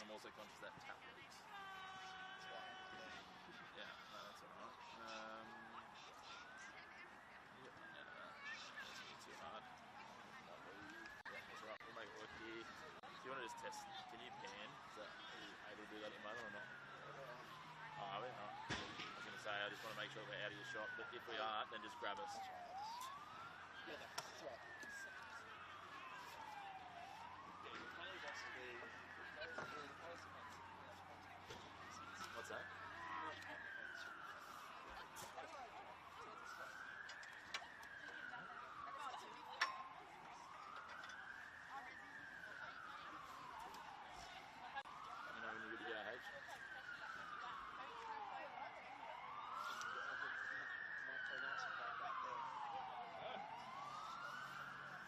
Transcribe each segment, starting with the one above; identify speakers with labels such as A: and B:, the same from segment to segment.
A: I'm also conscious that tap leaks. Yeah, no, that's all right. That's too hard. Yeah, that's right. We'll make it work here. Do you want to just test? Can you pan? Are you able to do that at the moment or not? Oh, are we? Oh. I was going to say, I just want to make sure we're out of your shot, but if we aren't, then just grab us.
B: Yeah, that's right.
A: What's that? Let me know when you're good to go, H.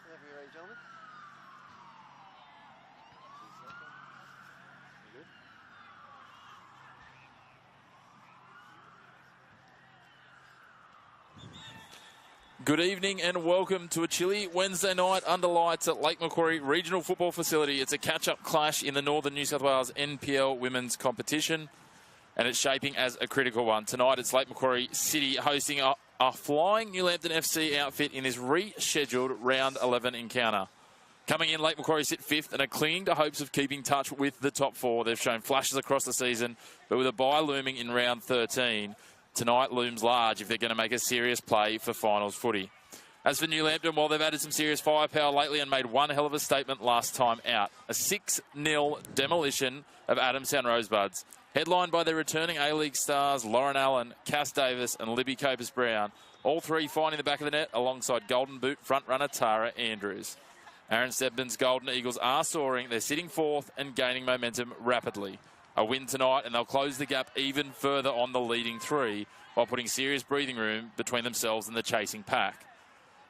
B: Whenever you're ready, gentlemen.
A: You good? Good evening and welcome to a chilly Wednesday night under lights at Lake Macquarie Regional Football Facility. It's a catch-up clash in the Northern New South Wales NPL women's competition, and it's shaping as a critical one. Tonight it's Lake Macquarie City hosting a flying New Lambton FC outfit in this rescheduled round 11 encounter. Coming in, Lake Macquarie sit fifth and are clinging to hopes of keeping touch with the top four. They've shown flashes across the season, but with a bye looming in round 13, tonight looms large if they're going to make a serious play for finals footy. As for New Lambton, well, they've added some serious firepower lately and made one hell of a statement last time out. A 6-0 demolition of Adamstown Rosebuds. Headlined by their returning A-League stars Lauren Allen, Cass Davis and Libby Copus-Brown. All three finding the back of the net alongside Golden Boot front-runner Tara Andrews. Aaron Stedman's Golden Eagles are soaring. They're sitting fourth and gaining momentum rapidly. A win tonight and they'll close the gap even further on the leading three while putting serious breathing room between themselves and the chasing pack.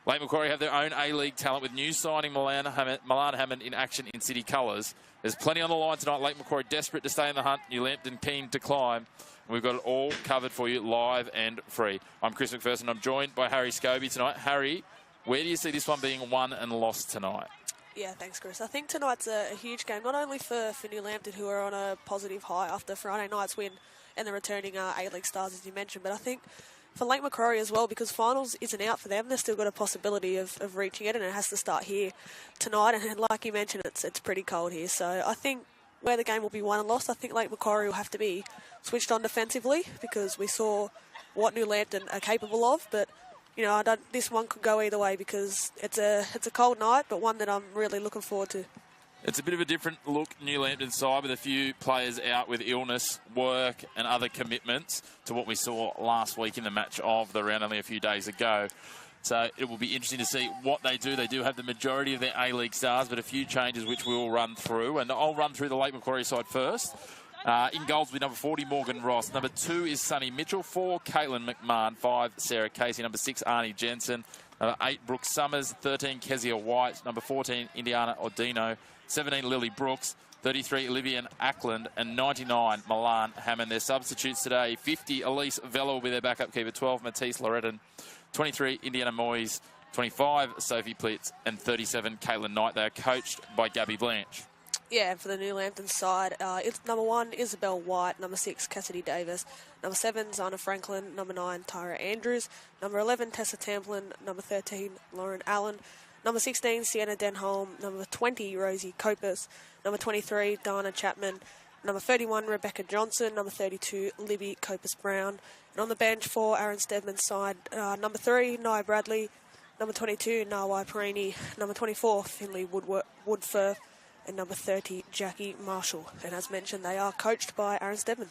A: Lake Macquarie have their own A-League talent with new signing Milan Hammond in action in City colours. There's plenty on the line tonight. Lake Macquarie desperate to stay in the hunt. New Lambton keen to climb. We've got it all covered for you live and free. I'm Chris McPherson. I'm joined by Harry Scobie tonight. Harry, where do you see this one being won and lost tonight?
C: Yeah, thanks, Chris. I think tonight's a huge game, not only for New Lambton, who are on a positive high after Friday night's win and the returning A-League stars, as you mentioned, but I think for Lake Macquarie as well, because finals isn't out for them. They've still got a possibility of reaching it, and it has to start here tonight. And like you mentioned, it's pretty cold here. So I think where the game will be won and lost, I think Lake Macquarie will have to be switched on defensively, because we saw what New Lambton are capable of. But you know, this one could go either way, because it's a cold night, but one that I'm really looking forward to.
A: It's a bit of a different look, New Lambton side, with a few players out with illness, work and other commitments to what we saw last week in the match of the round only a few days ago. So it will be interesting to see what they do. They do have the majority of their A-League stars, but a few changes which we'll run through. And I'll run through the Lake Macquarie side first. In goals will be number 40, Morgan Ross. Number 2 is Sonny Mitchell. 4, Caitlin McMahon. 5, Sarah Casey. Number 6, Arnie Jensen. Number 8, Brooke Summers. 13, Kezia White. Number 14, Indiana Odino. 17, Lily Brooks. 33, Olivia Ackland. And 99, Milan Hammond. Their substitutes today: 50, Elise Vella will be their backup keeper. 12, Matisse Loretten. 23, Indiana Moyes. 25, Sophie Plitz. And 37, Caitlin Knight. They are coached by Gabby Blanche.
C: Yeah, and for the New Lambton side, it's number 1, Isabel White. Number 6, Cassidy Davis. Number 7, Zana Franklin. Number 9, Tyra Andrews. Number 11, Tessa Tamplin. Number 13, Lauren Allen. Number 16, Sienna Denholm. Number 20, Rosie Copus. Number 23, Dana Chapman. Number 31, Rebecca Johnson. Number 32, Libby Copus-Brown. And on the bench for Aaron Stedman's side, number 3, Nia Bradley. Number 22, Nawai Perini. Number 24, Finley Woodfirth. And number 30, Jackie Marshall. And as mentioned, they are coached by Aaron Stedman.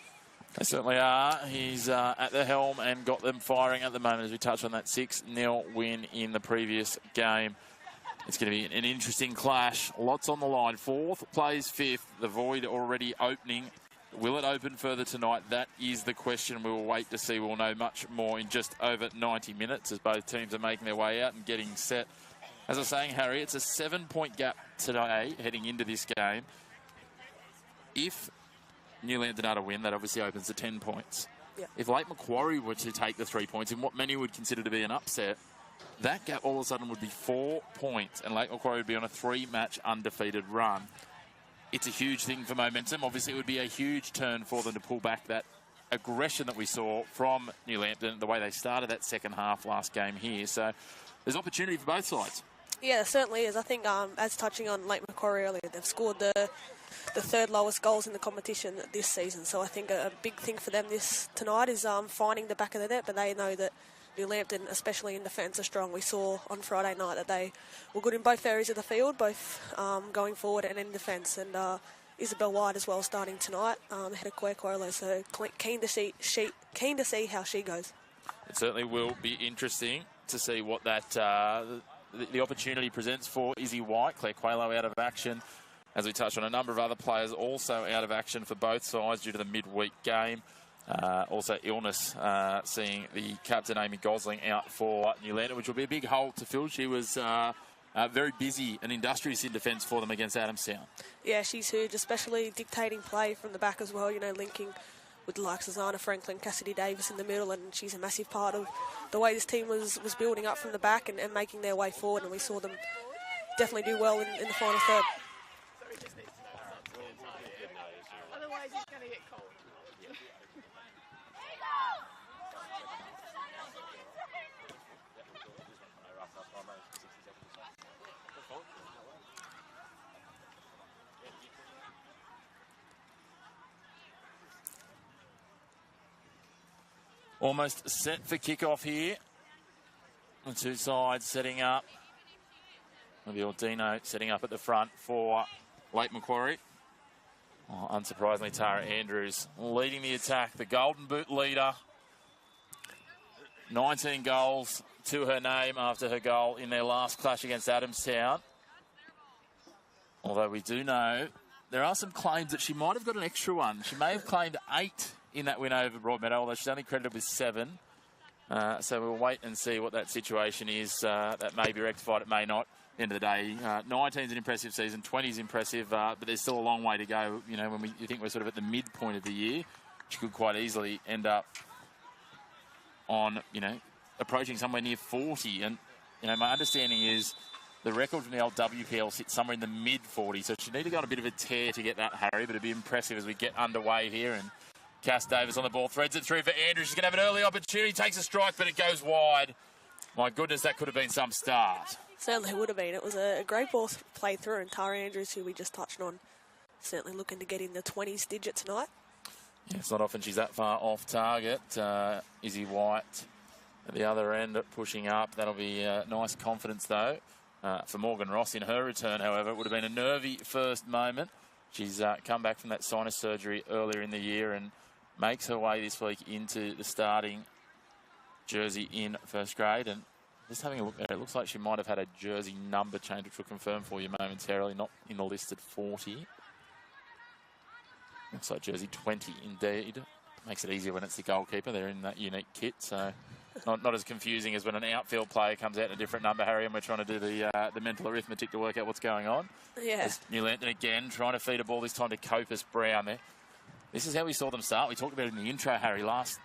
A: They certainly are. He's at the helm and got them firing at the moment, as we touched on that 6-0 win in the previous game. It's going to be an interesting clash. Lots on the line. 4th plays 5th. The void already opening. Will it open further tonight? That is the question. We will wait to see. We'll know much more in just over 90 minutes as both teams are making their way out and getting set. As I was saying, Harry, it's a 7-point gap today heading into this game. If New Lambton are to win, that obviously opens to 10 points.
C: Yeah.
A: If Lake Macquarie were to take the 3 points in what many would consider to be an upset, that gap all of a sudden would be 4 points, and Lake Macquarie would be on a 3-match undefeated run. it's a huge thing for momentum. Obviously, it would be a huge turn for them to pull back that aggression that we saw from New Lambton, the way they started that second half last game here. So there's opportunity for both sides.
C: Yeah, there certainly is. I think, as touching on Lake Macquarie earlier, they've scored the third lowest goals in the competition this season. So I think a big thing for them tonight is finding the back of the net, but they know that New Lambton, especially in defence, are strong. We saw on Friday night that they were good in both areas of the field, both going forward and in defence. And Isabel White as well starting tonight, ahead of Quirquolo. So keen to see how she goes.
A: It certainly will be interesting to see what that the opportunity presents for Izzy White. Claire Qualo out of action. As we touched on, a number of other players also out of action for both sides due to the midweek game. Also illness, seeing the captain Amy Gosling out for New Lambton, which will be a big hole to fill. She was very busy and industrious in defence for them against Adamstown. Yeah,
C: she's huge, especially dictating play from the back as well, you know, linking with the likes of Zana Franklin, Cassidy Davis in the middle, and she's a massive part of the way this team was building up from the back and making their way forward, and we saw them definitely do well in the final third.
D: Otherwise he's going to get cold.
A: Almost set for kickoff here. The two sides setting up. Maybe Ordino setting up at the front for Lake Macquarie. Oh, unsurprisingly, Tara Andrews leading the attack. The Golden Boot leader. 19 goals to her name after her goal in their last clash against Adamstown. Although we do know there are some claims that she might have got an extra one. She may have claimed 8 in that win over Broadmeadow, although she's only credited with 7. So we'll wait and see what that situation is. That may be rectified, it may not. At the end of the day, 19 is an impressive season, 20 is impressive, but there's still a long way to go. You know, when you think we're sort of at the midpoint of the year, she could quite easily end up on, you know, approaching somewhere near 40. And, you know, my understanding is the record from the old WPL sits somewhere in the mid-40s, so she need to go on a bit of a tear to get that, Harry, but it'd be impressive as we get underway here. And Cass Davis on the ball, threads it through for Andrews. She's going to have an early opportunity, takes a strike, but it goes wide. My goodness, that could have been some start.
C: Certainly would have been. It was a great ball played through, and Tara Andrews, who we just touched on, certainly looking to get in the 20s digit tonight.
A: Yeah, it's not often she's that far off target. Izzy White at the other end pushing up. That'll be nice confidence, though, for Morgan Ross in her return. However, it would have been a nervy first moment. She's come back from that sinus surgery earlier in the year and makes her way this week into the starting jersey in first grade. And just having a look there, it looks like she might have had a jersey number change, which we'll confirm for you momentarily, not in the listed 40. Looks like jersey 20 indeed. Makes it easier when it's the goalkeeper. They're in that unique kit, so not as confusing as when an outfield player comes out in a different number, Harry, and we're trying to do the mental arithmetic to work out what's going on.
C: Yeah.
A: As New Lambton again trying to feed a ball, this time to Copus Brown there. This is how we saw them start. We talked about it in the intro, Harry, last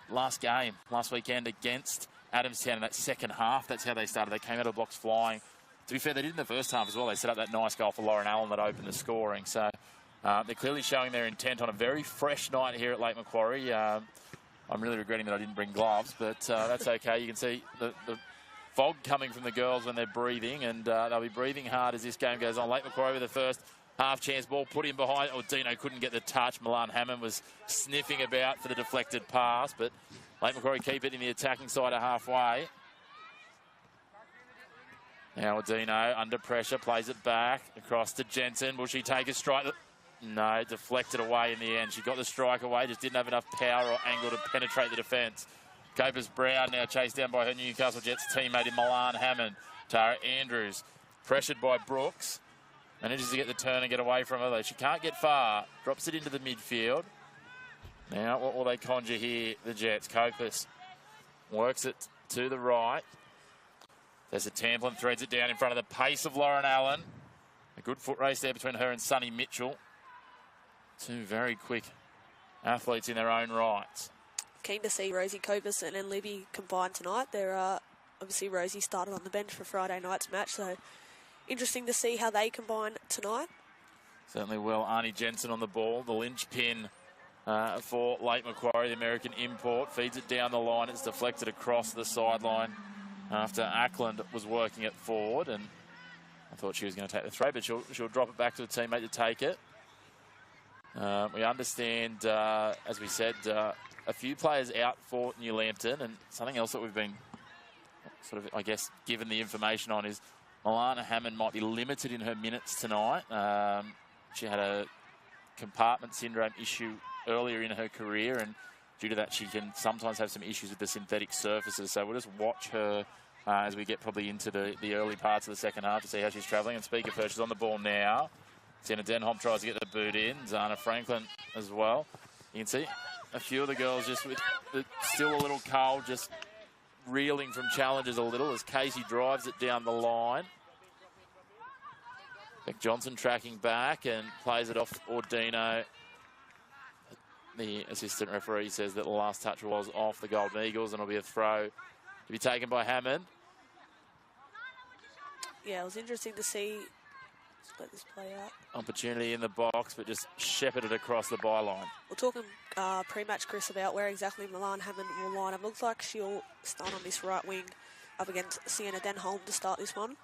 A: weekend against Adamstown in that second half. That's how they started. They came out of the blocks flying. To be fair, they did in the first half as well. They set up that nice goal for Lauren Allen that opened the scoring. So they're clearly showing their intent on a very fresh night here at Lake Macquarie. I'm really regretting that I didn't bring gloves, but that's okay. You can see the fog coming from the girls when they're breathing, and they'll be breathing hard as this game goes on. Lake Macquarie with the first half chance ball put in behind. Dino couldn't get the touch. Milan Hammond was sniffing about for the deflected pass, but Lake Macquarie keep it in the attacking side of halfway. Now Dino under pressure, plays it back across to Jensen. Will she take a strike? No, deflected away in the end. She got the strike away, just didn't have enough power or angle to penetrate the defence. Copus Brown now chased down by her Newcastle Jets teammate in Milan Hammond. Tara Andrews pressured by Brooks. Manages to get the turn and get away from her, though. She can't get far. Drops it into the midfield. Now, what will they conjure here, the Jets? Copus works it to the right. There's a Tamplin, threads it down in front of the pace of Lauren Allen. A good foot race there between her and Sunny Mitchell. Two very quick athletes in their own rights.
C: Keen to see Rosie Copus and Libby combined tonight. They're obviously Rosie started on the bench for Friday night's match, so interesting to see how they combine tonight.
A: Certainly will. Arnie Jensen on the ball, the linchpin for Lake Macquarie, the American import. Feeds it down the line. It's deflected across the sideline after Ackland was working it forward. And I thought she was going to take the throw, but she'll drop it back to the teammate to take it. We understand, as we said, a few players out for New Lambton, and something else that we've been sort of, I guess, given the information on is Milana Hammond might be limited in her minutes tonight. She had a compartment syndrome issue earlier in her career, and due to that she can sometimes have some issues with the synthetic surfaces. So we'll just watch her as we get probably into the early parts of the second half to see how she's travelling. And speaking of her, she's on the ball now. Sienna Denholm tries to get the boot in. Zana Franklin as well. You can see a few of the girls just with still a little cold, just reeling from challenges a little as Casey drives it down the line. Beck Johnson tracking back and plays it off Ordino. The assistant referee says that the last touch was off the Golden Eagles, and it'll be a throw to be taken by Hammond.
C: Yeah, it was interesting to see. Let's let this play out.
A: Opportunity in the box, but just shepherded across the byline.
C: We're talking pre-match, Chris, about where exactly Milan Hammond will line up. Looks like she'll start on this right wing up against Sienna Denholm to start this one.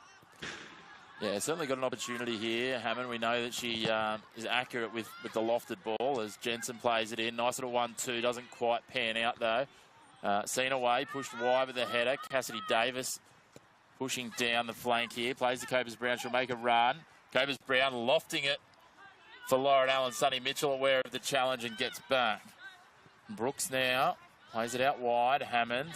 A: Yeah, certainly got an opportunity here. Hammond, we know that she is accurate with the lofted ball as Jensen plays it in. Nice little 1-2, doesn't quite pan out though. Seen away, pushed wide with the header. Cassidy Davis pushing down the flank here. Plays to Copers Brown, she'll make a run. Copers Brown lofting it for Lauren Allen. Sonny Mitchell aware of the challenge and gets back. Brooks now plays it out wide. Hammond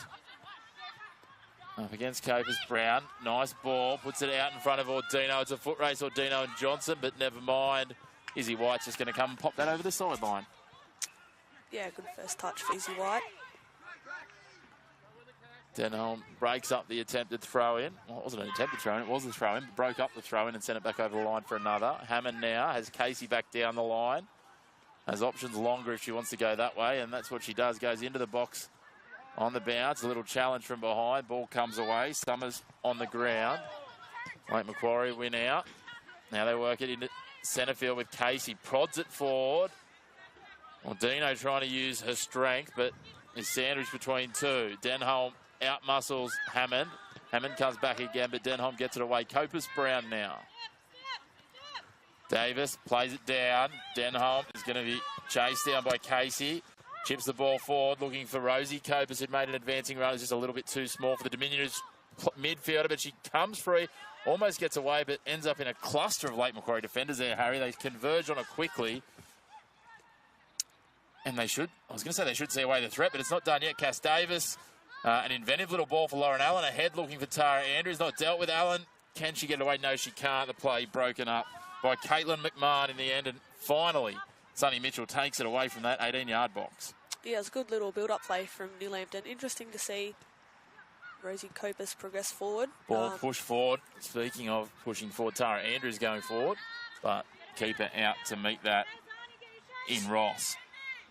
A: up against Copers Brown. Nice ball. Puts it out in front of Ordino. It's a foot race, Ordino and Johnson, but never mind. Izzy White's just going to come and pop that over the sideline.
C: Yeah, good first touch for Izzy White.
A: Denholm breaks up the attempted throw-in. Well, it wasn't an attempted throw-in, it was the throw-in. Broke up the throw-in and sent it back over the line for another. Hammond now has Casey back down the line. Has options longer if she wants to go that way, and that's what she does. Goes into the box on the bounce. A little challenge from behind. Ball comes away. Summers on the ground. Lake Macquarie win out. Now they work it into centre field with Casey. Prods it forward. Ordino trying to use her strength, but is sandwiched between two. Denholm out-muscles Hammond. Hammond comes back again, but Denholm gets it away. Copus Brown now. Davis plays it down. Denholm is going to be chased down by Casey. Chips the ball forward, looking for Rosie Copus, who'd made an advancing run. It's just a little bit too small for the diminutive midfielder, but she comes free, almost gets away, but ends up in a cluster of Lake Macquarie defenders there, Harry. They converge on it quickly. And they should, I was going to say they should see away the threat, but it's not done yet. Cass Davis, an inventive little ball for Lauren Allen. Ahead looking for Tara Andrews, not dealt with. Allen, can she get away? No, she can't. The play broken up by Caitlin McMahon in the end. And finally, Sonny Mitchell takes it away from that 18-yard box.
C: Yeah, it's a good little build-up play from New Lambton. Interesting to see Rosie Copus progress forward.
A: Ball pushed forward. Speaking of pushing forward, Tara Andrews going forward, but keeper out to meet that in Ross.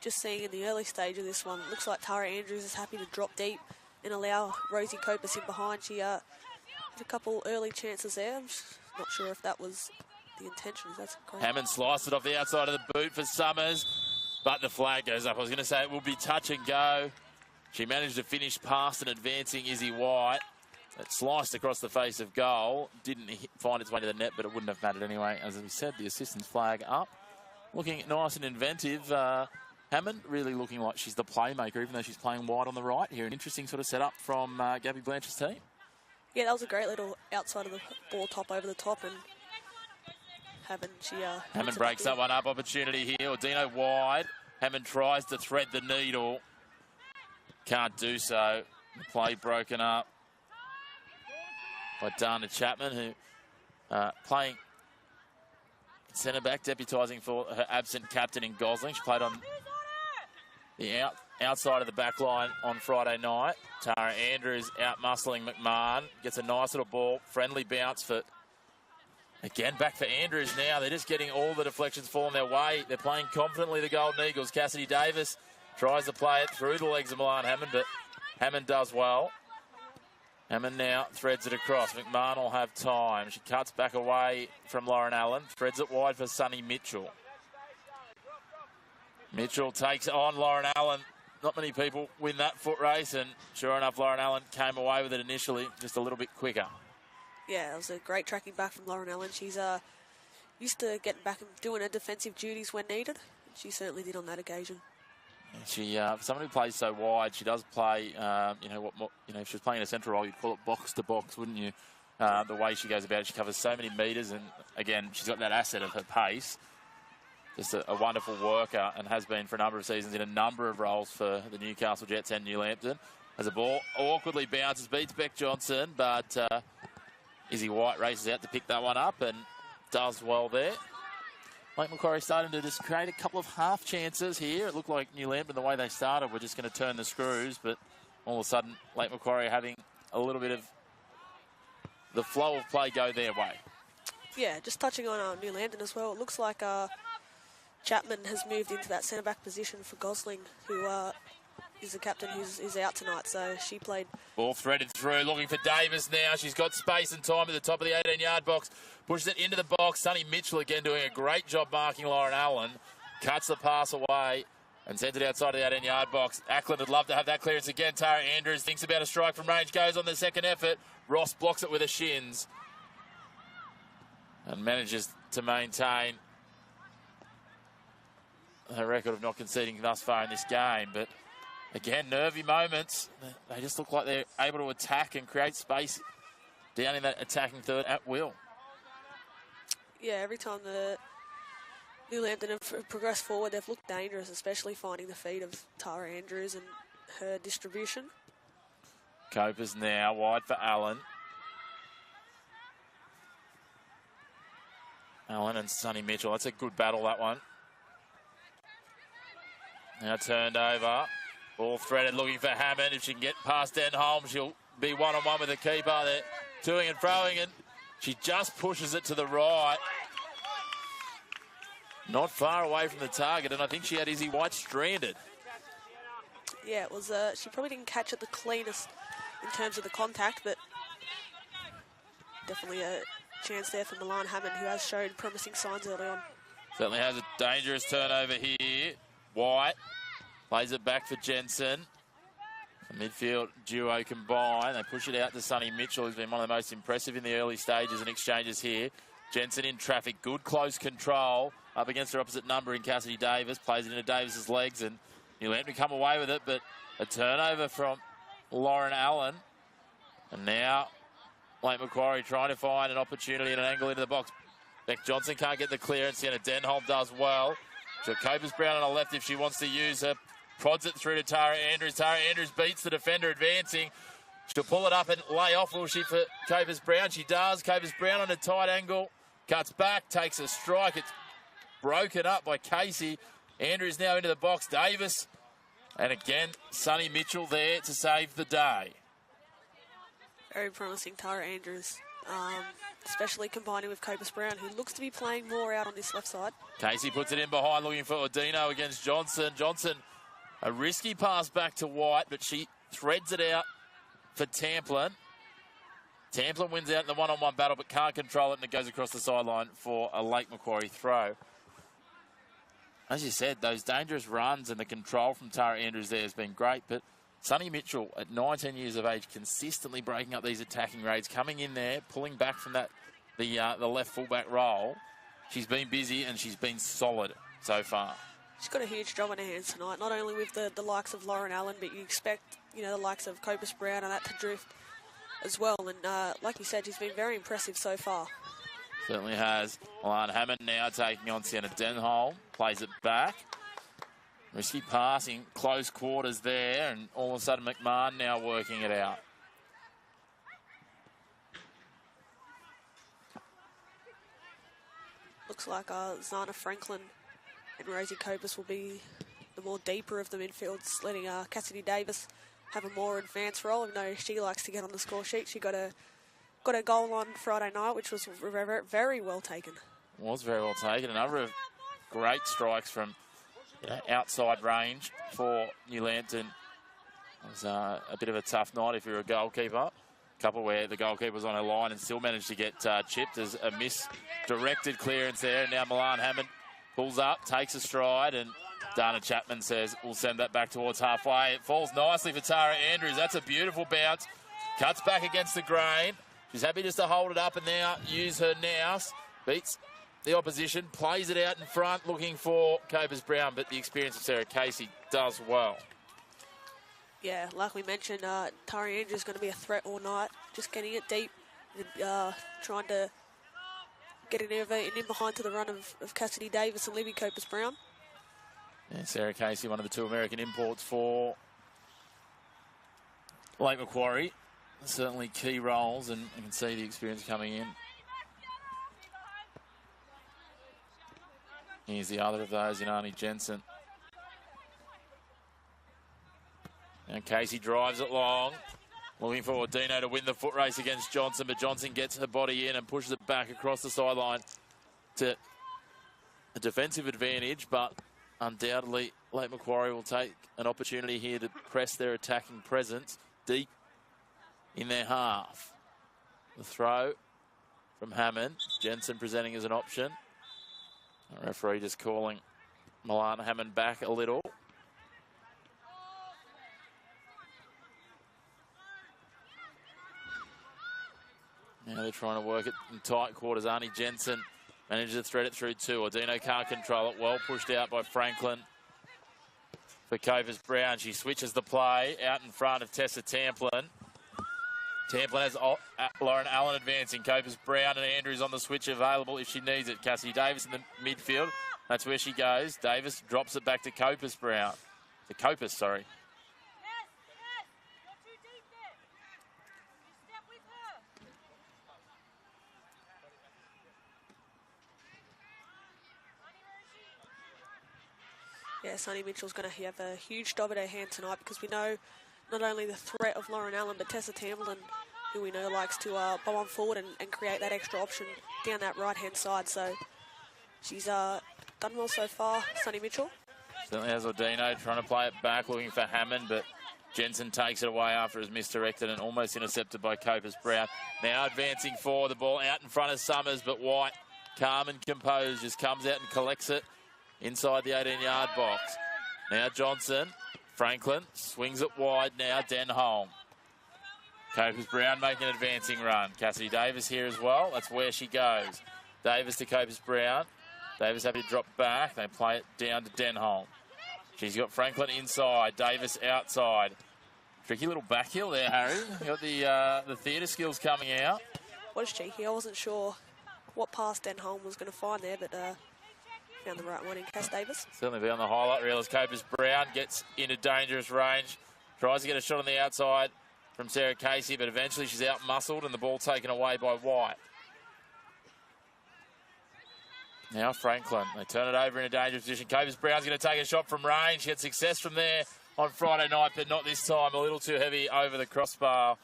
C: Just seeing in the early stage of this one, it looks like Tara Andrews is happy to drop deep and allow Rosie Copus in behind. She had a couple early chances there. I'm just not sure if that was the intention. That's correct.
A: Hammond sliced it off the outside of the boot for Summers, but the flag goes up. I was going to say it will be touch and go. She managed to finish past an advancing Izzy White. It sliced across the face of goal. Didn't find its way to the net, but it wouldn't have mattered anyway. As we said, the assistant's flag up. Looking nice and inventive. Hammond really looking like she's the playmaker, even though she's playing wide on the right here. An interesting sort of setup from Gabby Blanchard's team.
C: Yeah, that was a great little outside of the ball top over the top, and Hammond
A: breaks that one up. Opportunity here. Ordino wide. Hammond tries to thread the needle. Can't do so. The play broken up by Dana Chapman, who playing centre back, deputising for her absent captain in Gosling. She played on the outside of the back line on Friday night. Tara Andrews out-muscling McMahon. Gets a nice little ball. Friendly bounce for... Again, back for Andrews now. They're just getting all the deflections falling their way. They're playing confidently, the Golden Eagles. Cassidy Davis tries to play it through the legs of Milan Hammond, but Hammond does well. Hammond now threads it across. McMahon will have time. She cuts back away from Lauren Allen. Threads it wide for Sonny Mitchell. Mitchell takes on Lauren Allen. Not many people win that foot race, and sure enough, Lauren Allen came away with it initially, just a little bit quicker.
C: Yeah, it was a great tracking back from Lauren Allen. She's used to getting back and doing her defensive duties when needed. She certainly did on that occasion.
A: She, for someone who plays so wide, she does play. If she was playing in a central role, you'd call it box to box, wouldn't you? The way she goes about it, she covers so many metres, and again, she's got that asset of her pace. Just a wonderful worker, and has been for a number of seasons in a number of roles for the Newcastle Jets and New Lambton. As a ball awkwardly bounces, beats Beck Johnson, but Izzy White races out to pick that one up and does well there. Lake Macquarie starting to just create a couple of half chances here. It looked like New Lambton, the way they started, were just going to turn the screws, but all of a sudden, Lake Macquarie having a little bit of the flow of play go their way. Yeah,
C: just touching on New Lambton as well, it looks like Chapman has moved into that centre-back position for Gosling, who is the captain who's out tonight, so she played.
A: Ball threaded through, looking for Davis now. She's got space and time at the top of the 18-yard box. Pushes it into the box. Sonny Mitchell again doing a great job marking Lauren Allen. Cuts the pass away and sends it outside of the 18-yard box. Ackland would love to have that clearance again. Tara Andrews thinks about a strike from range, goes on the second effort. Ross blocks it with her shins and manages to maintain her record of not conceding thus far in this game. But again, nervy moments. They just look like they're able to attack and create space down in that attacking third at will.
C: Yeah, every time the New Lambton have progressed forward, they've looked dangerous, especially finding the feet of Tara Andrews and her distribution.
A: Copers now wide for Allen. Allen and Sonny Mitchell. That's a good battle, that one. Now turned over. Ball threaded, looking for Hammond. If she can get past Denholm, she'll be one-on-one with the keeper. They're toing and froing, and she just pushes it to the right. Not far away from the target, and I think she had Izzy White stranded.
C: Yeah, it was. She probably didn't catch it the cleanest in terms of the contact, but definitely a chance there for Milan Hammond, who has shown promising signs early on.
A: Certainly has a dangerous turnover here. White plays it back for Jensen. The midfield duo combine. They push it out to Sonny Mitchell, who's been one of the most impressive in the early stages and exchanges here. Jensen in traffic, good close control up against her opposite number in Cassidy Davis. Plays it into Davis's legs, and New Lambton come away with it, but a turnover from Lauren Allen. And now Lake Macquarie trying to find an opportunity and an angle into the box. Beck Johnson can't get the clearance. Sienna Denholm does well. Jacobus Brown on the left if she wants to use her. Prods it through to Tara Andrews. Tara Andrews beats the defender advancing. She'll pull it up and lay off, will she, for Copus Brown? She does. Copus Brown on a tight angle. Cuts back, takes a strike. It's broken up by Casey. Andrews now into the box. Davis. And again, Sonny Mitchell there to save the day.
C: Very promising, Tara Andrews. Especially combining with Copus Brown, who looks to be playing more out on this left side.
A: Casey puts it in behind, looking for Odino against Johnson. Johnson, a risky pass back to White, but she threads it out for Tamplin. Tamplin wins out in the one-on-one battle, but can't control it, and it goes across the sideline for a Lake Macquarie throw. As you said, those dangerous runs and the control from Tara Andrews there has been great, but Sonny Mitchell, at 19 years of age, consistently breaking up these attacking raids, coming in there, pulling back from the left fullback role. She's been busy and she's been solid so far.
C: She's got a huge job on her hands tonight, not only with the likes of Lauren Allen, but you expect, the likes of Copus Brown and that to drift as well. And like you said, she's been very impressive so far.
A: Certainly has. Milan Hammond now taking on Sienna Denholm, plays it back. Risky passing, close quarters there, and all of a sudden McMahon now working it out.
C: Looks like Zana Franklin and Rosie Copus will be the more deeper of the midfields, letting Cassidy Davis have a more advanced role. Even though she likes to get on the score sheet, she got a goal on Friday night, which was very well taken.
A: Was very well taken. A number of great strikes from outside range for New Lambton. It was a bit of a tough night if you're a goalkeeper. couple where the goalkeeper was on her line and still managed to get chipped as a misdirected clearance there. Now Milan Hammond pulls up, takes a stride, and Dana Chapman says, we'll send that back towards halfway. It falls nicely for Tara Andrews. That's a beautiful bounce. Cuts back against the grain. She's happy just to hold it up and now use her nous. Beats the opposition, plays it out in front, looking for Copers Brown, but the experience of Sarah Casey does well.
C: Yeah, like we mentioned, Tara Andrews is going to be a threat all night. Just getting it deep, trying to get it in behind to the run of Cassidy Davis and Libby Copers Brown.
A: Yeah, Sarah Casey, one of the 2 American imports for Lake Macquarie. Certainly key roles, and you can see the experience coming in. Here's the other of those in Arnie Jensen. And Casey drives it long. Looking for Dino to win the foot race against Johnson, but Johnson gets her body in and pushes it back across the sideline to a defensive advantage, but undoubtedly Lake Macquarie will take an opportunity here to press their attacking presence deep in their half. The throw from Hammond. Jensen presenting as an option. The referee just calling Milan Hammond back a little. Now they're trying to work it in tight quarters. Arnie Jensen manages to thread it through 2. Ordino can't control it. Well pushed out by Franklin for Copers Brown. She switches the play out in front of Tessa Tamplin. Tamplin has Lauren Allen advancing. Copers Brown and Andrews on the switch available if she needs it. Cassidy Davis in the midfield. That's where she goes. Davis drops it back to Copers Brown. To Copers, sorry.
C: Yeah, Sonny Mitchell's going to have a huge job at her hand tonight because we know not only the threat of Lauren Allen, but Tessa Tamblin, who we know likes to bomb on forward and create that extra option down that right-hand side. So she's done well so far, Sonny Mitchell.
A: Certainly has Ordino trying to play it back, looking for Hammond, but Jensen takes it away after it was misdirected and almost intercepted by Copers Brown. Now advancing forward, the ball out in front of Summers, but White, calm and composed, just comes out and collects it inside the 18-yard box. Now Johnson, Franklin swings it wide now, Denholm. Copers Brown making an advancing run. Cassidy Davis here as well. That's where she goes. Davis to Copers Brown. Davis happy to drop back. They play it down to Denholm. She's got Franklin inside, Davis outside. Tricky little back heel there, Harry. Got the theatre skills coming out.
C: Was cheeky. I wasn't sure what pass Denholm was going to find there, but found the right one in Cass Davis.
A: Certainly be on the highlight reel as Copers Brown gets into dangerous range. Tries to get a shot on the outside from Sarah Casey, but eventually she's out-muscled and the ball taken away by White. Now Franklin. They turn it over in a dangerous position. Copers Brown's going to take a shot from range. She had success from there on Friday night, but not this time. A little too heavy over the crossbar.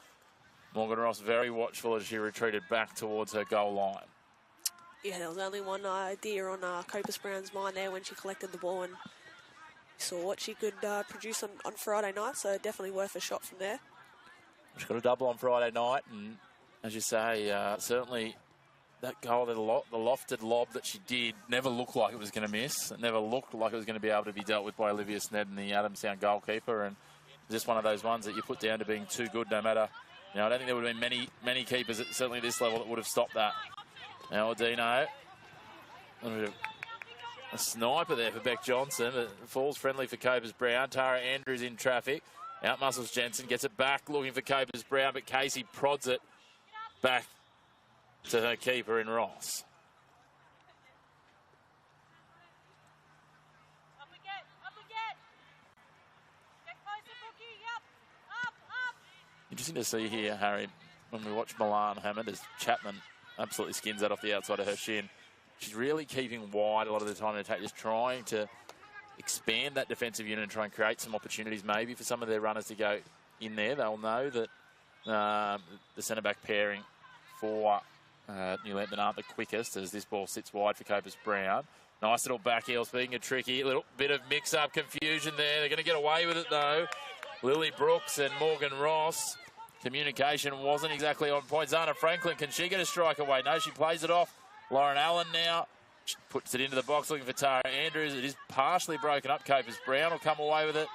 A: Morgan Ross very watchful as she retreated back towards her goal line.
C: Yeah, there was only one idea on Copers Brown's mind there when she collected the ball and saw what she could produce on Friday night, so definitely worth a shot from there.
A: She got a double on Friday night, and as you say, certainly that goal, the lofted lob that she did, never looked like it was going to miss. It never looked like it was going to be able to be dealt with by Olivia Sned and the Adamstown goalkeeper, and just one of those ones that you put down to being too good no matter. I don't think there would have been many keepers, certainly this level, that would have stopped that. Now Ordino, a sniper there for Beck Johnson, but falls friendly for Copers Brown. Tara Andrews in traffic. Outmuscles Jensen, gets it back, looking for Copers Brown, but Casey prods it back to her keeper in Ross. Interesting to see here, Harry, when we watch Milan Hammond, as Chapman absolutely skins that off the outside of her shin. She's really keeping wide a lot of the time in attack, just trying to expand that defensive unit and try and create some opportunities maybe for some of their runners to go in there. They'll know that the centre-back pairing for New Lambton aren't the quickest as this ball sits wide for Copers Brown. Nice little back heel, speaking of tricky, a little bit of mix-up confusion there. They're going to get away with it though. Lily Brooks and Morgan Ross Communication wasn't exactly on point. Zana Franklin, can she get a strike away? No, she plays it off. Lauren Allen now she puts it into the box looking for Tara Andrews. It is partially broken up. Copus Brown will come away with it.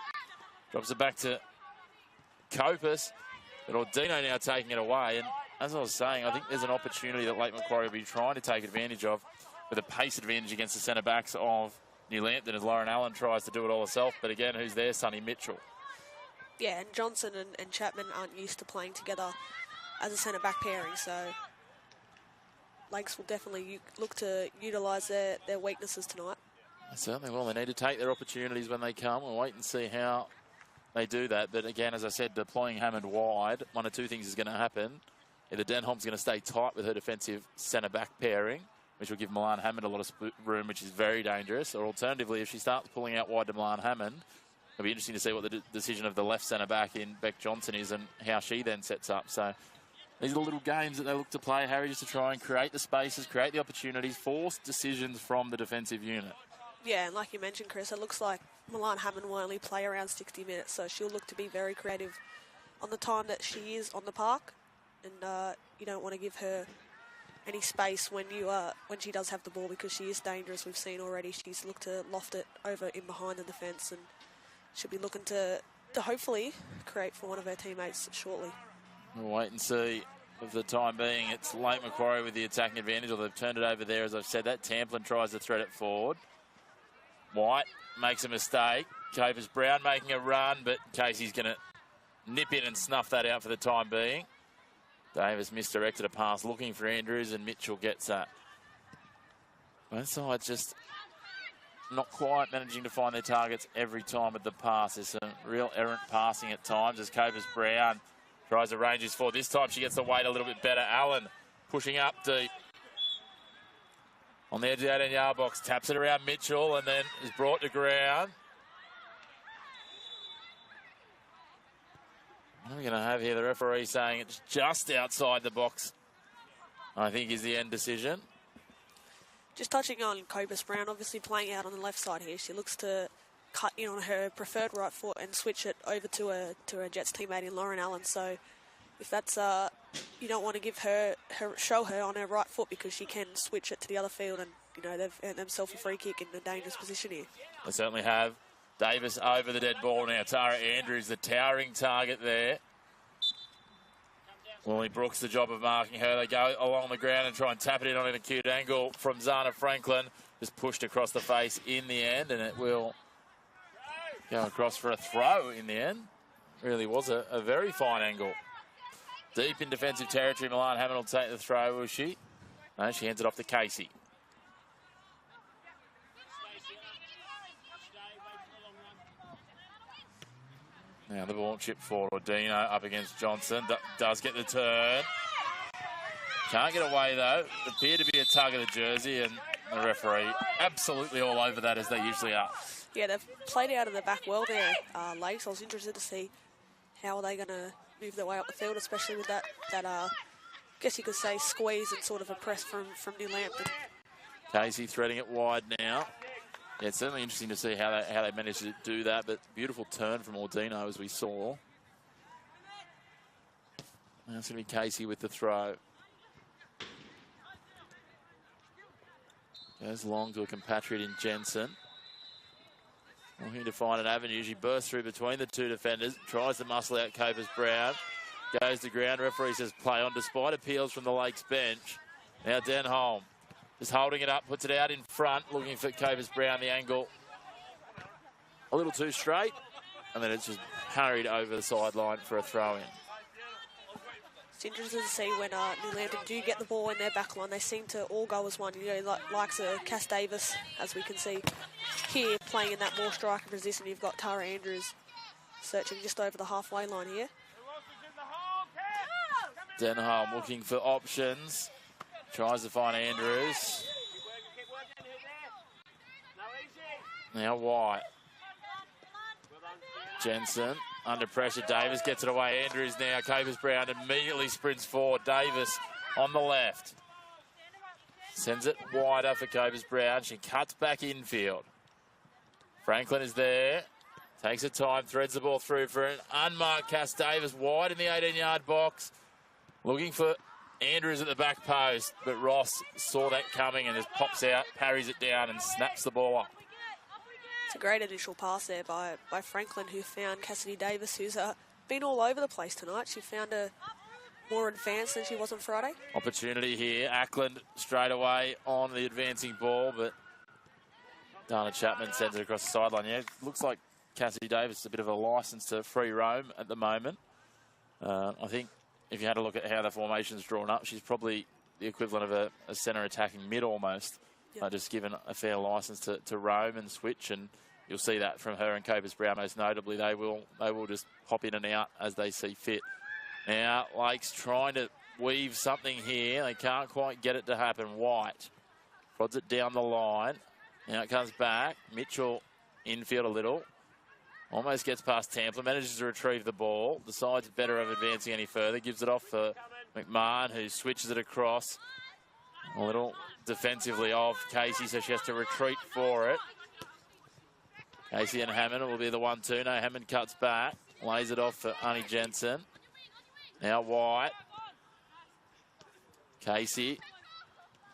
A: Drops it back to Copus. But Ordino now taking it away. And as I was saying, I think there's an opportunity that Lake Macquarie will be trying to take advantage of with a pace advantage against the centre-backs of New Lambton as Lauren Allen tries to do it all herself. But again, who's there? Sonny Mitchell.
C: Yeah, and Johnson and Chapman aren't used to playing together as a centre-back pairing, so Lakes will definitely look to utilise their weaknesses tonight.
A: They certainly will. They need to take their opportunities when they come. We'll wait and see how they do that. But again, as I said, deploying Hammond wide, one of two things is going to happen. Either Denholm's going to stay tight with her defensive centre-back pairing, which will give Milan Hammond a lot of room, which is very dangerous. Or alternatively, if she starts pulling out wide to Milan Hammond, it'll be interesting to see what the decision of the left centre-back in Beck Johnson is and how she then sets up. So these are the little games that they look to play, Harry, just to try and create the spaces, create the opportunities, force decisions from the defensive unit.
C: Yeah, and like you mentioned, Chris, it looks like Milan Hammond will only play around 60 minutes, so she'll look to be very creative on the time that she is on the park. And you don't want to give her any space when she does have the ball, because she is dangerous. We've seen already she's looked to loft it over in behind the defence, and she'll be looking to hopefully create for one of her teammates shortly.
A: We'll wait and see. For the time being, it's Lake Macquarie with the attacking advantage, or they've turned it over there, as I've said. That Tamplin tries to thread it forward. White makes a mistake. Copus Brown making a run, but Casey's going to nip in and snuff that out for the time being. Davis misdirected a pass looking for Andrews, and Mitchell gets that. Both sides just not quite managing to find their targets every time with the pass. There's some real errant passing at times as Copus Brown tries to range his forward. This time she gets the weight a little bit better. Allen pushing up deep on the edge of the 18-yard box. Taps it around Mitchell and then is brought to ground. What are we going to have here? The referee saying it's just outside the box, I think, is the end decision.
C: Just touching on Copus Brown, obviously playing out on the left side here. She looks to cut in on her preferred right foot and switch it over to her Jets teammate in Lauren Allen. So if that's you don't want to give show her on her right foot, because she can switch it to the other field, and they've earned themselves a free kick in a dangerous position here.
A: They certainly have. Davis over the dead ball now. Tara Andrews, the towering target there. Lily Brooks, the job of marking her. They go along the ground and try and tap it in on an acute angle from Zana Franklin. Just pushed across the face in the end, and it will go across for a throw in the end. Really was a very fine angle. Deep in defensive territory, Milan Hammond will take the throw, will she? No, she hands it off to Casey. Now the ball chipped forward. Ordino up against Johnson. Does get the turn. Can't get away, though. Appeared to be a tug of the jersey, and the referee absolutely all over that, as they usually are.
C: Yeah, they've played out of the back well there, Lakes. I was interested to see how are they going to move their way up the field, especially with that I guess you could say, squeeze and sort of a press from New Lambton.
A: Casey threading it wide now. Yeah, it's certainly interesting to see how they managed to do that, but beautiful turn from Ordino, as we saw. Now it's going to be Casey with the throw. Goes long to a compatriot in Jensen. Looking to find an avenue. She bursts through between the two defenders, tries to muscle out Copus Brown. Goes to ground. Referee says play on, despite appeals from the Lakes bench. Now Denholm just holding it up, puts it out in front, looking for Copus Brown. The angle a little too straight, and then it's just hurried over the sideline for a throw-in.
C: It's interesting to see when New Lambton do get the ball in their back line. They seem to all go as one. Likes Cass Davis, as we can see here, playing in that more striker position. You've got Tara Andrews searching just over the halfway line here.
A: Denholm looking for options. Tries to find Andrews. Now White. Jensen under pressure. Davis gets it away. Andrews now. Copus Brown immediately sprints forward. Davis on the left. Sends it wider for Copus Brown. She cuts back infield. Franklin is there. Takes her time, threads the ball through for an unmarked Cass Davis wide in the 18-yard box. Looking for Andrews at the back post, but Ross saw that coming and just pops out, parries it down and snaps the ball up.
C: It's a great initial pass there by Franklin, who found Cassidy Davis, who's been all over the place tonight. She found her more advanced than she was on Friday.
A: Opportunity here. Ackland straight away on the advancing ball, but Dana Chapman sends it across the sideline. Yeah, it looks like Cassidy Davis is a bit of a licence to free roam at the moment. I think if you had a look at how the formation's drawn up, she's probably the equivalent of a centre attacking mid almost.
C: Yep.
A: Just given a fair licence to roam and switch, and you'll see that from her and Copus Brown most notably. They will just hop in and out as they see fit. Now, Lake's trying to weave something here. They can't quite get it to happen. White prods it down the line. Now it comes back. Mitchell infield a little. Almost gets past Tamplin. Manages to retrieve the ball. Decides better of advancing any further. Gives it off for McMahon, who switches it across. A little defensively of Casey, so she has to retreat for it. Casey and Hammond will be the 1-2. No, Hammond cuts back. Lays it off for Arnie Jensen. Now White. Casey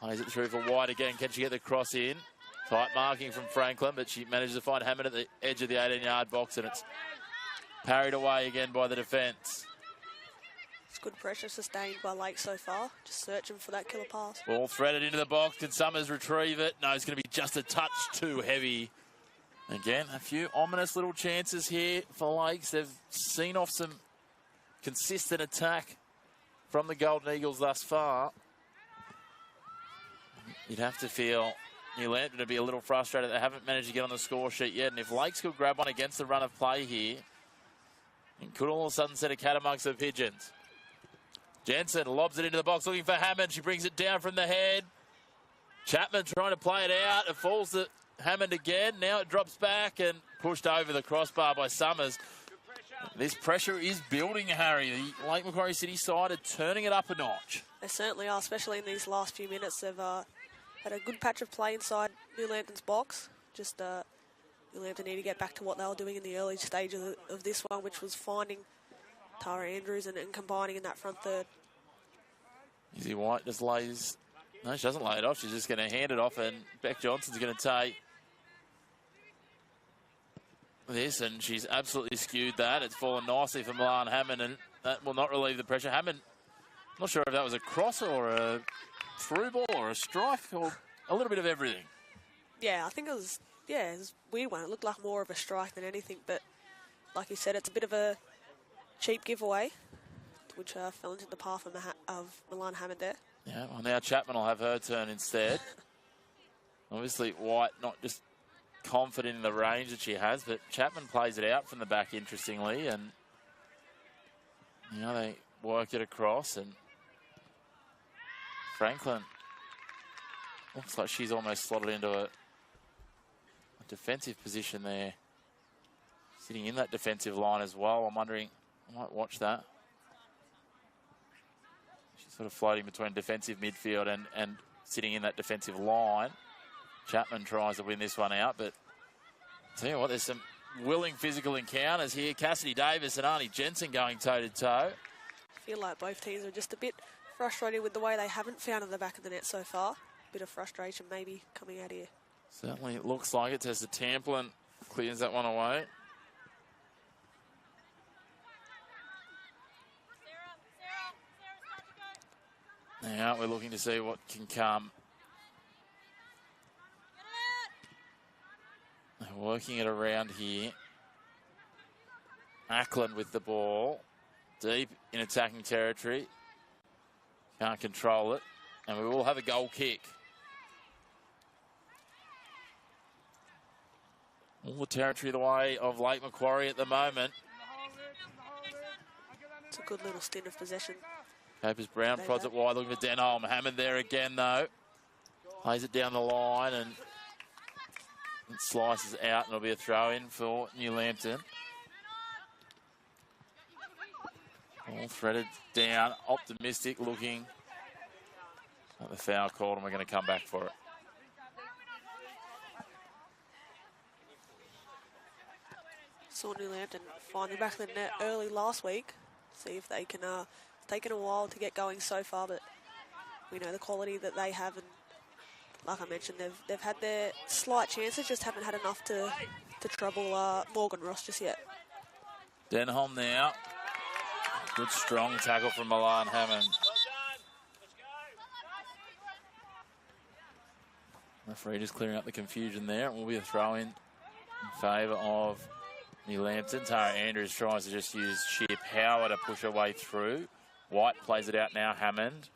A: lays it through for White again. Can she get the cross in? Tight marking from Franklin, but she manages to find Hammond at the edge of the 18-yard box, and it's parried away again by the defence.
C: It's good pressure sustained by Lake so far. Just searching for that killer pass.
A: Ball threaded into the box. Can Summers retrieve it? No, it's going to be just a touch too heavy. Again, a few ominous little chances here for Lakes. They've seen off some consistent attack from the Golden Eagles thus far. You'd have to feel New Lambton to be a little frustrated. They haven't managed to get on the score sheet yet. And if Lakes could grab one against the run of play here, it could all of a sudden set a cat amongst the pigeons. Jensen lobs it into the box looking for Hammond. She brings it down from the head. Chapman trying to play it out. It falls to Hammond again. Now it drops back and pushed over the crossbar by Summers. This pressure is building, Harry. The Lake Macquarie City side are turning it up a notch.
C: They certainly are, especially in these last few minutes. They've had a good patch of play inside New Lambton's box. Just New Lambton need to get back to what they were doing in the early stage of this one, which was finding Tara Andrews and combining in that front third.
A: Izzy White just lays... No, she doesn't lay it off. She's just going to hand it off, and Beck Johnson's going to take this, and she's absolutely skewed that. It's fallen nicely for Milan Hammond, and that will not relieve the pressure. Hammond, not sure if that was a cross or a through ball or a strike or a little bit of everything.
C: Yeah, I think it was a weird one. It looked like more of a strike than anything, but like you said, it's a bit of a cheap giveaway, which fell into the path of Milan Hammond there.
A: Yeah, well, now Chapman will have her turn instead. Obviously, White not just confident in the range that she has, but Chapman plays it out from the back, interestingly, and they work it across, and Franklin looks like she's almost slotted into a defensive position there, sitting in that defensive line as well. I'm wondering, I might watch that. She's sort of floating between defensive midfield and sitting in that defensive line. Chapman tries to win this one out, but tell you what, there's some willing physical encounters here. Cassidy Davis and Arnie Jensen going toe-to-toe.
C: I feel like both teams are just a bit frustrated with the way they haven't found in the back of the net so far. A bit of frustration maybe coming out here.
A: Certainly it looks like it. Tessa Tamplin clears that one away. Now we're looking to see what can come. They're working it around here. Ackland with the ball. Deep in attacking territory. Can't control it. And we will have a goal kick. All the territory the way of Lake Macquarie at the moment.
C: It's a good little stint of possession.
A: Capers Brown prods it wide, looking for Denholm. Hammond there again, though. Lays it down the line and it slices out, and it'll be a throw-in for New Lambton. All threaded down, optimistic looking. Not the foul called, and we're going to come back for it.
C: Saw New Lambton find the back of the net early last week. See if they can. It's taken a while to get going so far, but we know the quality that they have, and like I mentioned, they've had their slight chances, just haven't had enough to trouble Morgan Ross just yet.
A: Denholm now. Good strong tackle from Milan Hammond. Referee just clearing up the confusion there. It will be a throw-in favour of New Lambton. Tara Andrews tries to just use sheer power to push her way through. White plays it out now. Hammond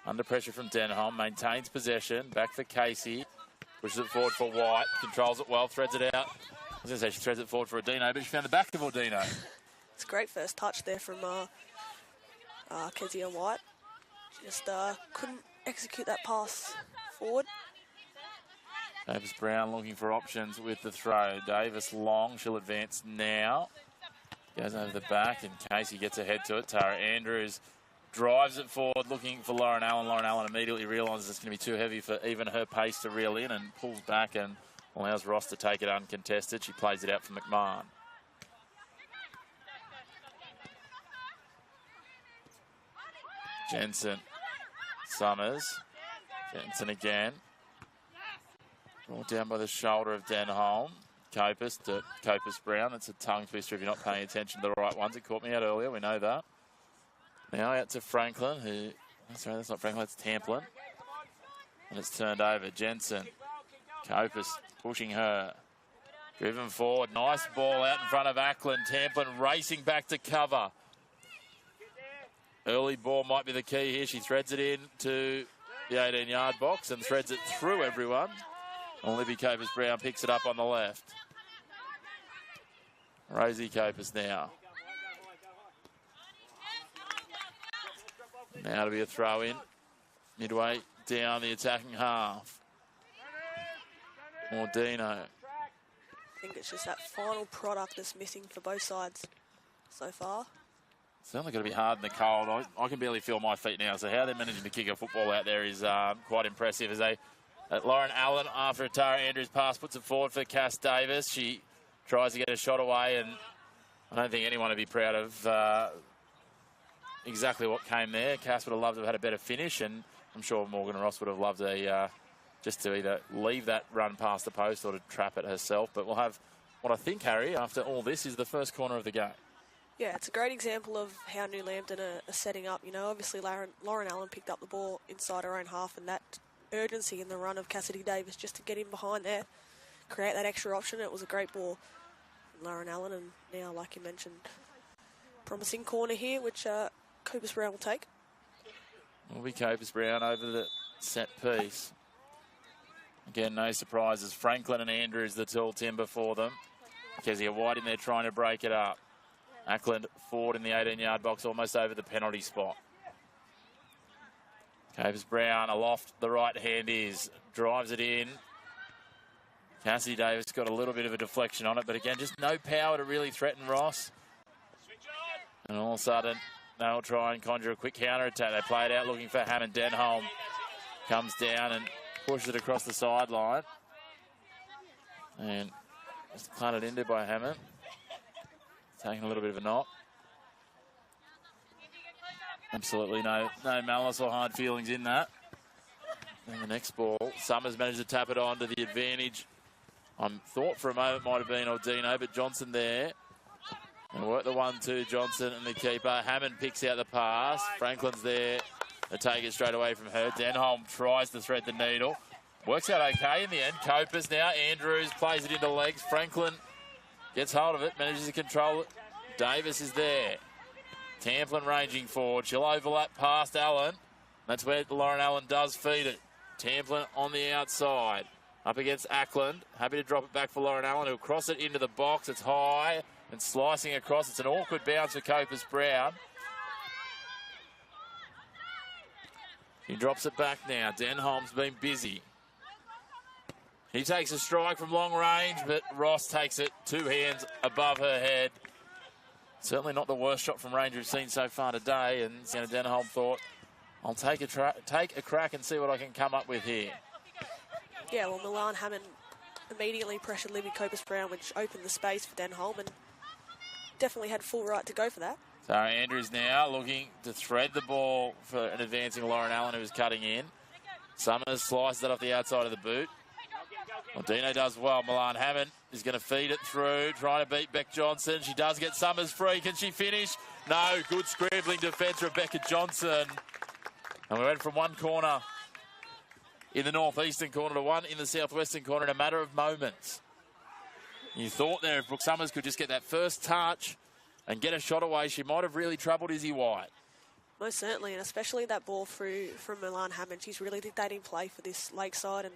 A: under pressure from Denholm. Maintains possession. Back for Casey. Pushes it forward for White. Controls it well. Threads it out. I was going to say she threads it forward for Ordino, but she found the back of Ordino.
C: It's a great first touch there from Kezia White. She just couldn't execute that pass forward.
A: Davis Brown looking for options with the throw. Davis long. She'll advance now. Goes over the back, and Casey gets ahead to it. Tara Andrews drives it forward, looking for Lauren Allen. Lauren Allen immediately realises it's going to be too heavy for even her pace to reel in, and pulls back and allows Ross to take it uncontested. She plays it out for McMahon. Jensen. Summers. Jensen again. Brought down by the shoulder of Denholm. Copus to Copus Brown. That's a tongue twister if you're not paying attention to the right ones. It caught me out earlier, we know that. Now out to Franklin, who... Sorry, that's not Franklin, that's Tamplin. And it's turned over. Jensen. Copus pushing her. Driven forward. Nice ball out in front of Ackland. Tamplin racing back to cover. Early ball might be the key here. She threads it in to the 18-yard box and threads it through everyone. And Libby Copus-Brown picks it up on the left. Rosie Copus now. Now to be a throw-in. Midway down the attacking half. Ordino.
C: I think it's just that final product that's missing for both sides so far.
A: Certainly going to be hard in the cold. I can barely feel my feet now, so how they're managing to kick a football out there is quite impressive. As they, Lauren Allen, after a Tara Andrews pass, puts it forward for Cass Davis. She tries to get a shot away, and I don't think anyone would be proud of exactly what came there. Cass would have loved to have had a better finish, and I'm sure Morgan Ross would have loved just to either leave that run past the post or to trap it herself. But we'll have what I think, Harry, after all this, is the first corner of the game.
C: Yeah, it's a great example of how New Lambton are setting up. You know, obviously Lauren Allen picked up the ball inside her own half, and that urgency in the run of Cassidy Davis just to get in behind there, create that extra option. It was a great ball from Lauren Allen, and now, like you mentioned, promising corner here, which Copus Brown will take.
A: Will be Copus Brown over the set piece. Again, no surprises. Franklin and Andrews, the tall timber for them. Kezia White in there trying to break it up. Ackland forward in the 18-yard box, almost over the penalty spot. Copus Brown aloft, the right hand is, drives it in. Cassidy Davis got a little bit of a deflection on it, but again, just no power to really threaten Ross. And all of a sudden, they'll try and conjure a quick counter-attack. They play it out looking for Hammond. Denholm comes down and pushes it across the sideline. And just punted into by Hammond. Taking a little bit of a knock. Absolutely no malice or hard feelings in that. And the next ball, Summers managed to tap it on to the advantage. I thought for a moment might have been Ordino, but Johnson there. And work the 1-2, Johnson and the keeper. Hammond picks out the pass. Franklin's there to take it straight away from her. Denholm tries to thread the needle. Works out okay in the end. Copus now. Andrews plays it into legs. Franklin gets hold of it, manages to control it. Davis is there. Tamplin ranging forward. She'll overlap past Allen. That's where Lauren Allen does feed it. Tamplin on the outside. Up against Ackland. Happy to drop it back for Lauren Allen, who'll cross it into the box. It's high and slicing across. It's an awkward bounce for Copus Brown. He drops it back now. Denholm's been busy. He takes a strike from long range, but Ross takes it 2 hands above her head. Certainly not the worst shot from range we've seen so far today. And Denholm thought, I'll take a crack and see what I can come up with here.
C: Yeah, well, Milan Hammond immediately pressured Libby Copus Brown, which opened the space for Denholm, and definitely had full right to go for that.
A: So Andrews now looking to thread the ball for an advancing Lauren Allen, who was cutting in. Summers slices it off the outside of the boot. Well, Dino does well. Milan Hammond is going to feed it through, trying to beat Beck Johnson. She does get Summers free. Can she finish? No. Good scrambling defence, Rebecca Johnson. And we went from one corner in the northeastern corner to one in the southwestern corner in a matter of moments. You thought there if Brooke Summers could just get that first touch and get a shot away, she might have really troubled Izzy White.
C: Most certainly, and especially that ball through from Milan Hammond. She's really dictating play for this Lakeside, and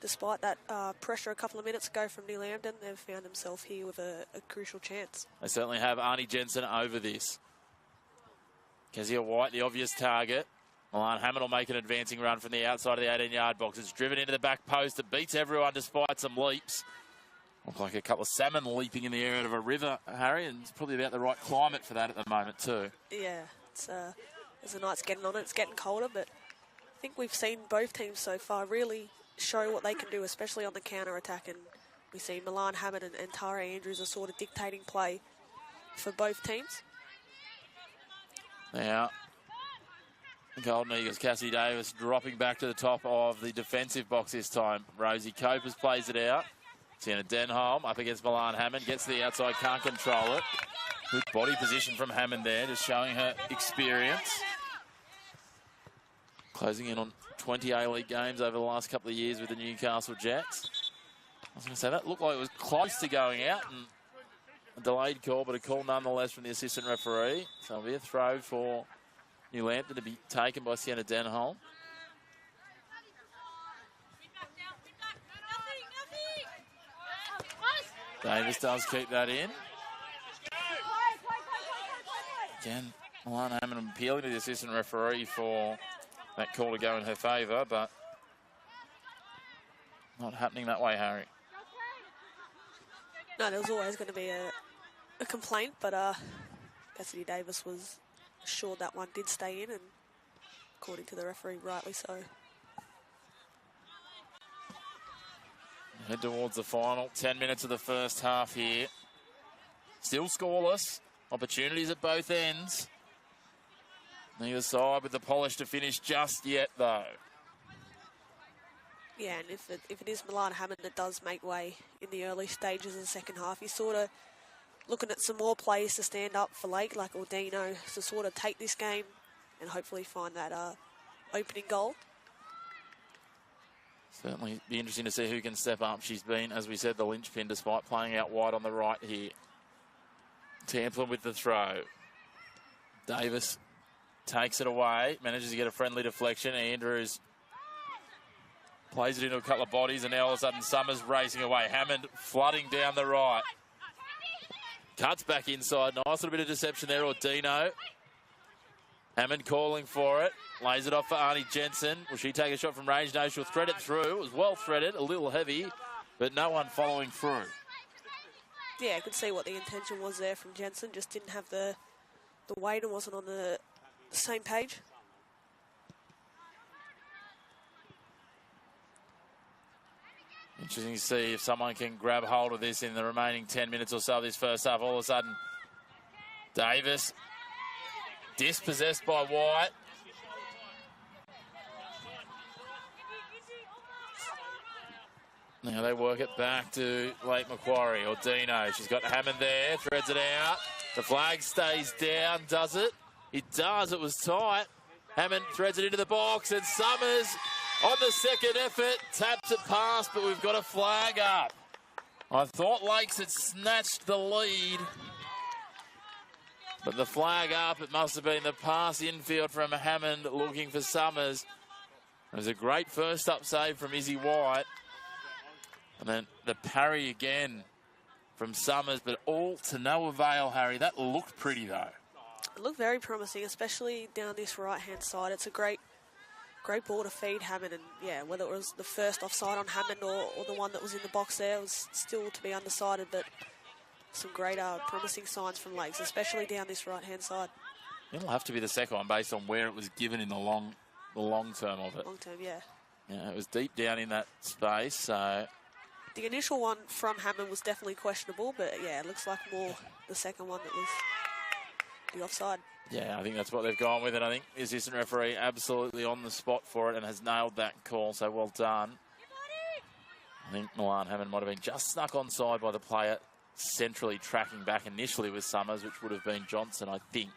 C: despite that pressure a couple of minutes ago from New Lambton, they've found themselves here with a crucial chance.
A: They certainly have Arnie Jensen over this. Kezia White, the obvious target. Milan Hammond will make an advancing run from the outside of the 18-yard box. It's driven into the back post. It beats everyone despite some leaps. Look like a couple of salmon leaping in the air out of a river, Harry, and it's probably about the right climate for that at the moment too.
C: Yeah, it's as the night's getting on it, it's getting colder, but I think we've seen both teams so far really show what they can do, especially on the counter-attack, and we see Milan Hammond and Tara Andrews are sort of dictating play for both teams.
A: Now, Golden Eagles, Cassie Davis dropping back to the top of the defensive box this time. Rosie Copers plays it out. Sienna Denholm up against Milan Hammond, gets to the outside, can't control it. Good body position from Hammond there, just showing her experience. Closing in on 20 A-League games over the last couple of years with the Newcastle Jets. I was going to say, that looked like it was close to going out, and a delayed call, but a call nonetheless from the assistant referee. So it'll be a throw for New Lambton to be taken by Sienna Denholm. Davis does keep that in. Again, Milan Hammond appealing to the assistant referee for that call to go in her favour, but not happening that way, Harry.
C: No, there was always going to be a complaint, but Cassidy Davis was assured that one did stay in, and according to the referee, rightly so.
A: Head towards the final 10 minutes of the first half here. Still scoreless. Opportunities at both ends. Neither side with the polish to finish just yet, though.
C: Yeah, and if it is Milan Hammond that does make way in the early stages of the second half, he's sort of looking at some more players to stand up for late, like Ordino, to sort of take this game and hopefully find that opening goal.
A: Certainly be interesting to see who can step up. She's been, as we said, the linchpin despite playing out wide on the right here. Tamplin with the throw. Davis takes it away, manages to get a friendly deflection. Andrews plays it into a couple of bodies, and now all of a sudden Summers racing away. Hammond flooding down the right. Cuts back inside. Nice little bit of deception there, Ordino. Hammond calling for it. Lays it off for Arnie Jensen. Will she take a shot from range? No, she'll thread it through. It was well threaded, a little heavy, but no one following through.
C: Yeah, I could see what the intention was there from Jensen. Just didn't have the weight and wasn't on the same page.
A: Interesting to see if someone can grab hold of this in the remaining 10 minutes or so of this first half. All of a sudden, Davis dispossessed by White. Now they work it back to Lake Macquarie. Ordino, she's got Hammond there, threads it out. The flag stays down, does it? It does, it was tight. Hammond threads it into the box, and Summers on the second effort taps it past, but we've got a flag up. I thought Lakes had snatched the lead, but the flag up, it must have been the pass infield from Hammond looking for Summers. It was a great first up save from Izzy White. And then the parry again from Summers, but all to no avail, Harry. That looked pretty, though.
C: It looked very promising, especially down this right-hand side. It's a great ball to feed Hammond. And, yeah, whether it was the first offside on Hammond or the one that was in the box there, was still to be undecided. But some great promising signs from Lakes, especially down this right-hand side.
A: It'll have to be the second one based on where it was given in the long term of it.
C: Long term, yeah.
A: Yeah, it was deep down in that space, so...
C: The initial one from Hammond was definitely questionable, but yeah, it looks like more the second one that was the offside.
A: Yeah, I think that's what they've gone with, and I think the assistant referee absolutely on the spot for it and has nailed that call, so well done. I think Milan Hammond might have been just snuck onside by the player centrally tracking back initially with Summers, which would have been Johnson, I think.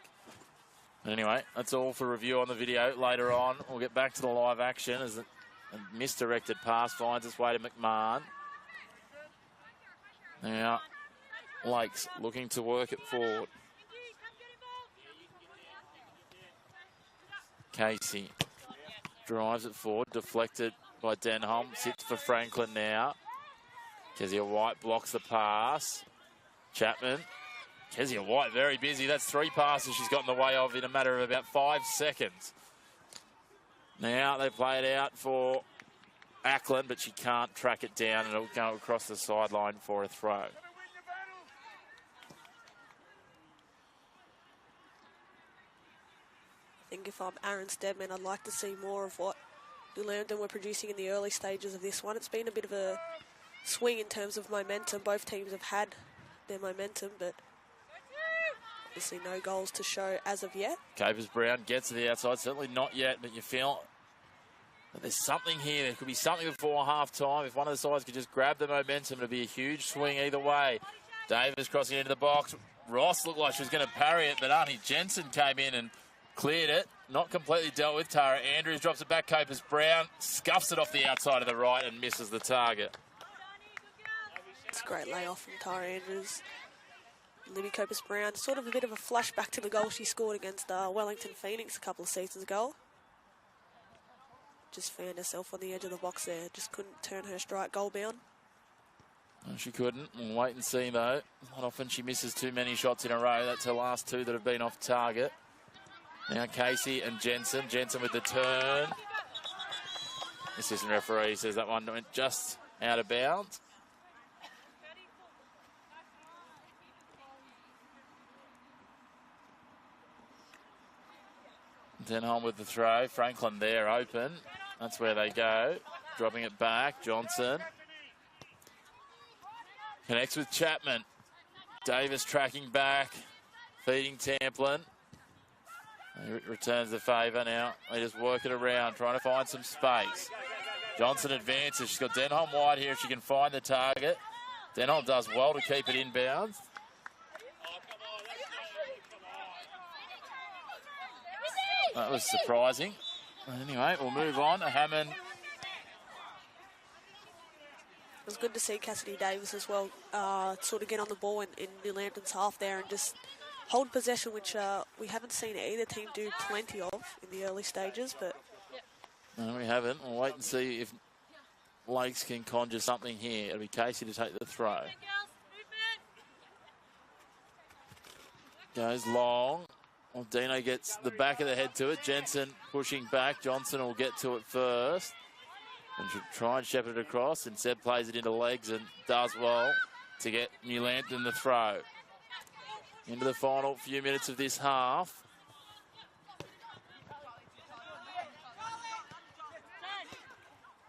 A: But anyway, that's all for review on the video. Later on, we'll get back to the live action as a misdirected pass finds its way to McMahon. Now, Lakes looking to work it forward. Casey drives it forward, deflected by Denholm, sits for Franklin now. Kezia White blocks the pass. Chapman. Kezia White very busy. That's 3 passes she's got in the way of in a matter of about 5 seconds. Now they play it out for Ackland, but she can't track it down, and it'll go across the sideline for a throw. I
C: think if I'm Aaron Steadman, I'd like to see more of what New Lambton were producing in the early stages of this one. It's been a bit of a swing in terms of momentum. Both teams have had their momentum, but obviously no goals to show as of yet.
A: Capers-Brown gets to the outside. Certainly not yet, but you feel that there's something here. There could be something before half-time. If one of the sides could just grab the momentum, it'd be a huge swing either way. Davis crossing into the box. Ross looked like she was going to parry it, but Arnie Jensen came in and cleared it. Not completely dealt with. Tara Andrews drops it back. Capers-Brown scuffs it off the outside of the right and misses the target.
C: It's a great layoff from Tara Andrews. Libby Capers-Brown, sort of a bit of a flashback to the goal she scored against Wellington Phoenix a couple of seasons ago. Just found herself on the edge of the box there. Just couldn't turn her strike goal bound.
A: No, she couldn't. We'll wait and see, though. Not often she misses too many shots in a row. That's her last 2 that have been off target. Now Casey and Jensen. Jensen with the turn. Assistant referee says that one went just out of bounds. Denholm with the throw. Franklin there open. That's where they go. Dropping it back. Johnson. Connects with Chapman. Davis tracking back. Feeding Tamplin. He returns the favour now. They just work it around, trying to find some space. Johnson advances. She's got Denholm wide here if she can find the target. Denholm does well to keep it inbounds. That was surprising. Anyway, we'll move on. Hammond.
C: It was good to see Cassidy Davis as well sort of get on the ball in New Lambton's half there and just hold possession, which we haven't seen either team do plenty of in the early stages. But
A: no, we haven't. We'll wait and see if Lakes can conjure something here. It'll be Casey to take the throw. Goes long. Well, Dino gets the back of the head to it. Jensen pushing back. Johnson will get to it first and should try and shepherd it across. Instead plays it into legs and does well to get New Lambton the throw. Into the final few minutes of this half.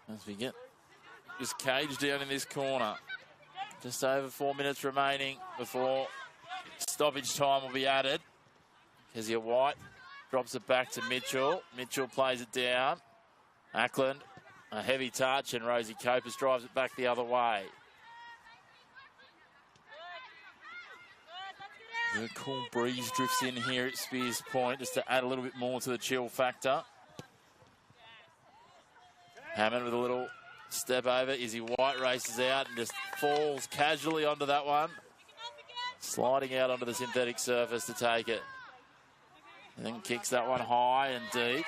A: As we get just caged down in this corner. Just over 4 minutes remaining before stoppage time will be added. Kezia White drops it back to Mitchell. Mitchell plays it down. Ackland, a heavy touch, and Rosie Copus drives it back the other way. The cool breeze drifts in here at Spears Point just to add a little bit more to the chill factor. Hammond with a little step over. Izzy White races out and just falls casually onto that one. Sliding out onto the synthetic surface to take it. And then kicks that one high and deep.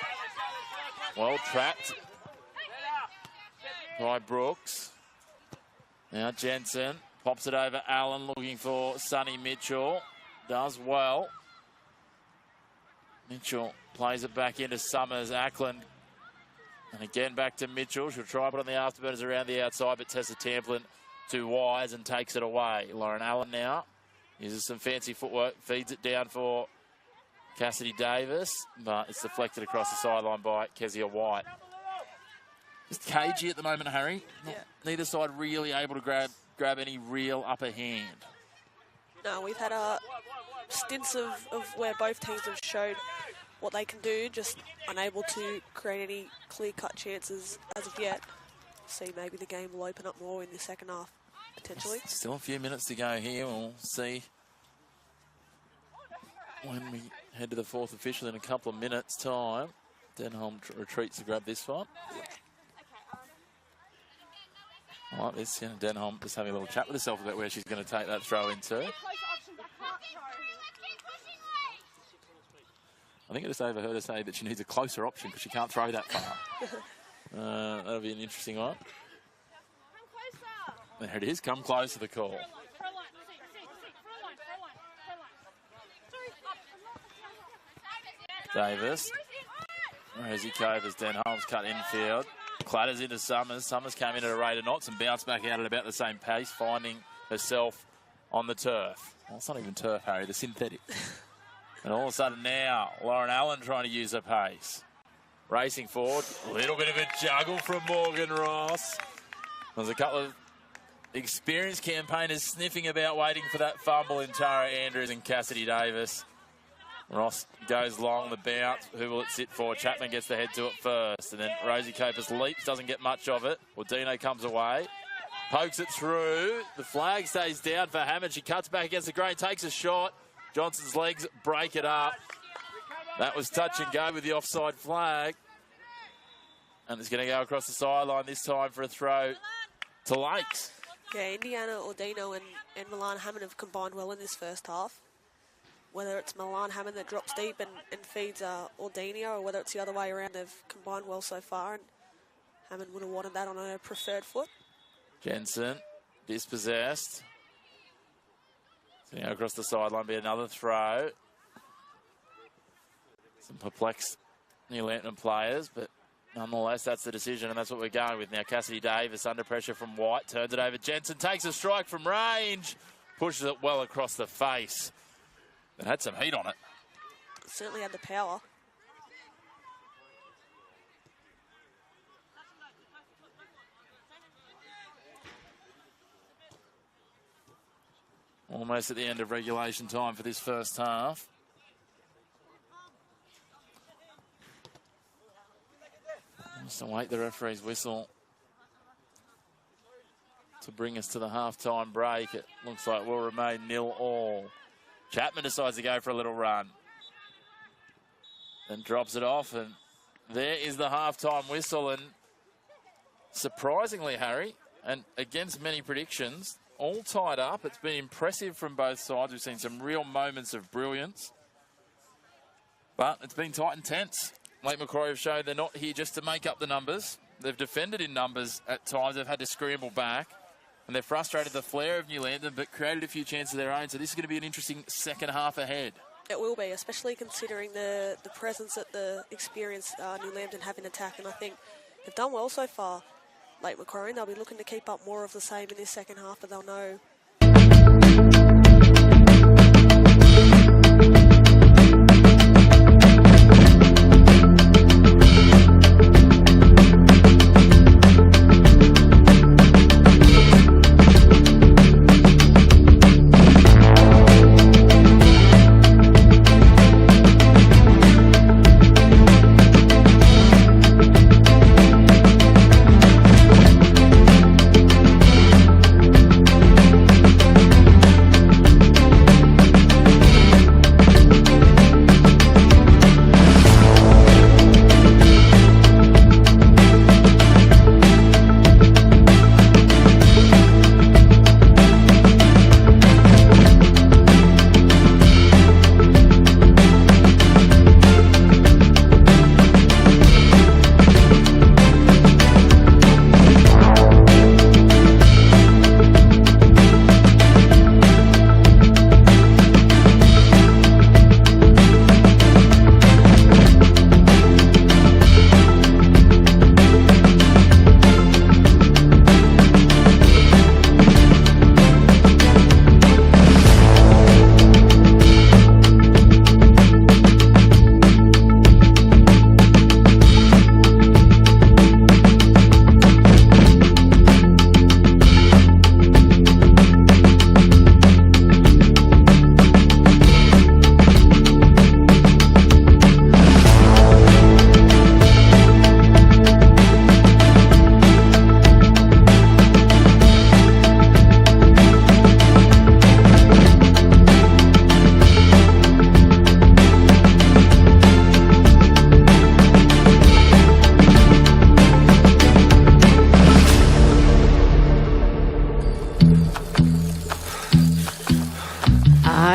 A: Well trapped by Brooks. Now Jensen pops it over Allen looking for Sonny Mitchell. Does well. Mitchell plays it back into Summers. Ackland. And again back to Mitchell. She'll try to put on the afterburners around the outside, but Tessa Tamplin too wise and takes it away. Lauren Allen now uses some fancy footwork. Feeds it down for Cassidy Davis, but it's deflected across the sideline by Kezia White. Just cagey at the moment, Harry.
C: Yeah.
A: Neither side really able to grab any real upper hand.
C: No, we've had stints of where both teams have showed what they can do, just unable to create any clear-cut chances as of yet. See, maybe the game will open up more in the second half, potentially.
A: Still a few minutes to go here. We'll see when we head to the fourth official in a couple of minutes' time. Denholm retreats to grab this one. I like this. Yeah, Denholm just having a little chat with herself about where she's going to take that throw into. I think I just overheard her say that she needs a closer option because she can't throw that far. That'll be an interesting one. There it is. Come close to the call. Davis. Rosie Covers. Denholm's cut infield. Clatters into Summers. Summers came in at a rate of knots and bounced back out at about the same pace, finding herself on the turf. Well, it's not even turf, Harry. The synthetic. And all of a sudden now, Lauren Allen trying to use her pace. Racing forward. A little bit of a juggle from Morgan Ross. There's a couple of experienced campaigners sniffing about, waiting for that fumble in Tara Andrews and Cassidy Davis. Ross goes long, the bounce. Who will it sit for? Chapman gets the head to it first. And then Rosie Copus leaps, doesn't get much of it. Well, Dino comes away. Pokes it through. The flag stays down for Hammond. She cuts back against the grain, takes a shot. Johnson's legs break it up. That was touch and go with the offside flag. And it's going to go across the sideline this time for a throw to Lakes.
C: Yeah, Indiana Ordino and Milan Hammond have combined well in this first half. Whether it's Milan Hammond that drops deep and feeds Ordinia, or whether it's the other way around, they've combined well so far. And Hammond would have wanted that on her preferred foot.
A: Jensen, dispossessed. So now across the sideline, be another throw. Some perplexed New Lambton players, but nonetheless, that's the decision, and that's what we're going with now. Cassidy Davis under pressure from White, turns it over. Jensen takes a strike from range, pushes it well across the face. It had some heat on it.
C: Certainly had the power.
A: Almost at the end of regulation time for this first half. Just await the referee's whistle to bring us to the half-time break. It looks like we'll remain 0-all. Chapman decides to go for a little run. Then drops it off, and there is the half-time whistle. And surprisingly, Harry, and against many predictions, all tied up. It's been impressive from both sides. We've seen some real moments of brilliance. But it's been tight and tense. Lake Macquarie have shown they're not here just to make up the numbers. They've defended in numbers at times. They've had to scramble back. And they've frustrated the flair of New Lambton, but created a few chances of their own. So this is going to be an interesting second half ahead.
C: It will be, especially considering the presence that the experienced New Lambton have in attack. And I think they've done well so far. Lake Macquarie, they'll be looking to keep up more of the same in this second half, but they'll know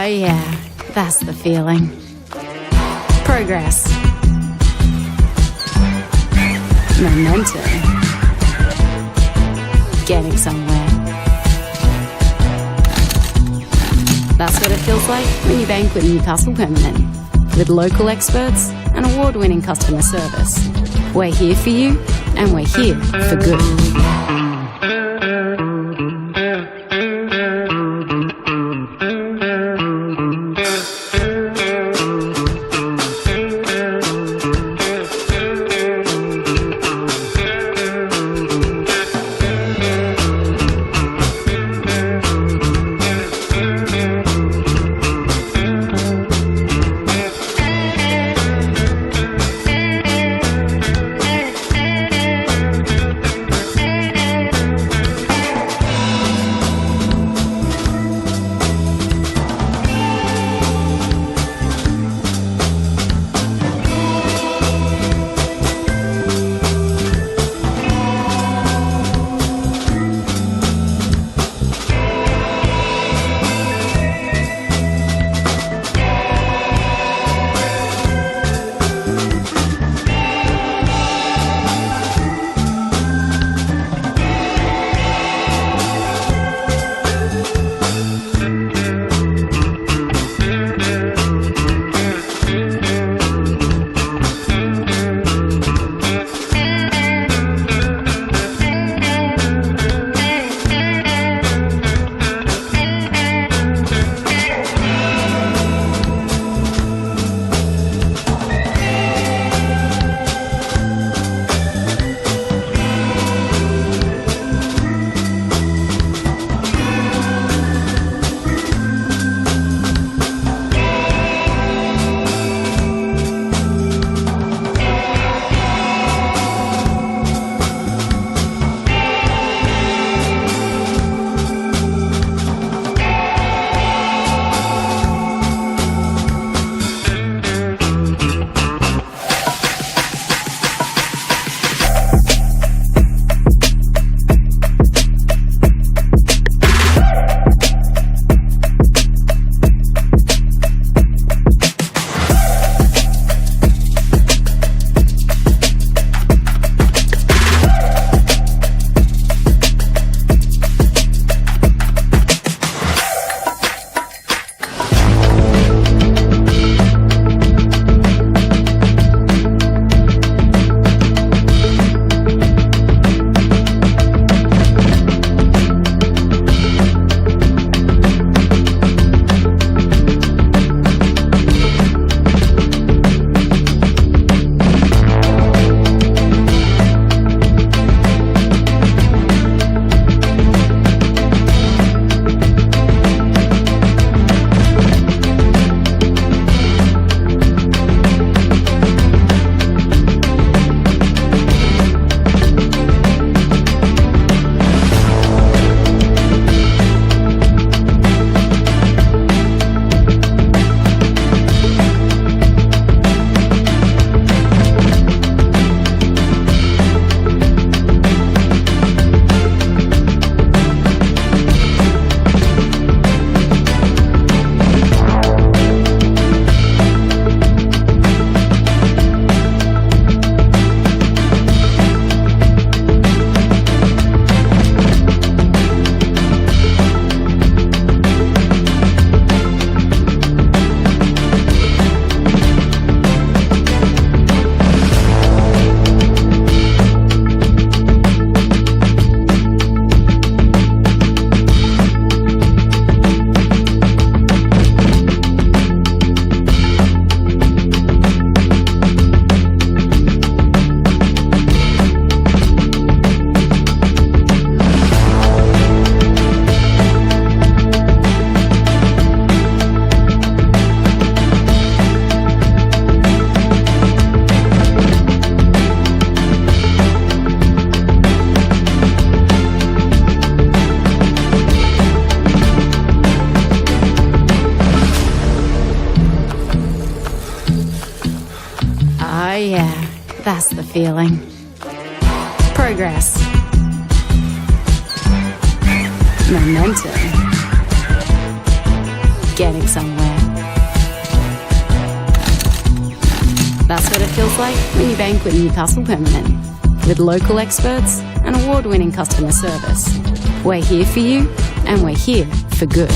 E: Oh yeah, that's the feeling. Progress. Momentum. Getting somewhere. That's what it feels like when you bank with Newcastle Permanent. With local experts and award-winning customer service. We're here for you, and we're here for good. That's the feeling. Progress. Momentum. getting somewhere. That's what it feels like when you bank with Newcastle Permanent. With local experts and award-winning customer service. We're here for you, and we're here for good.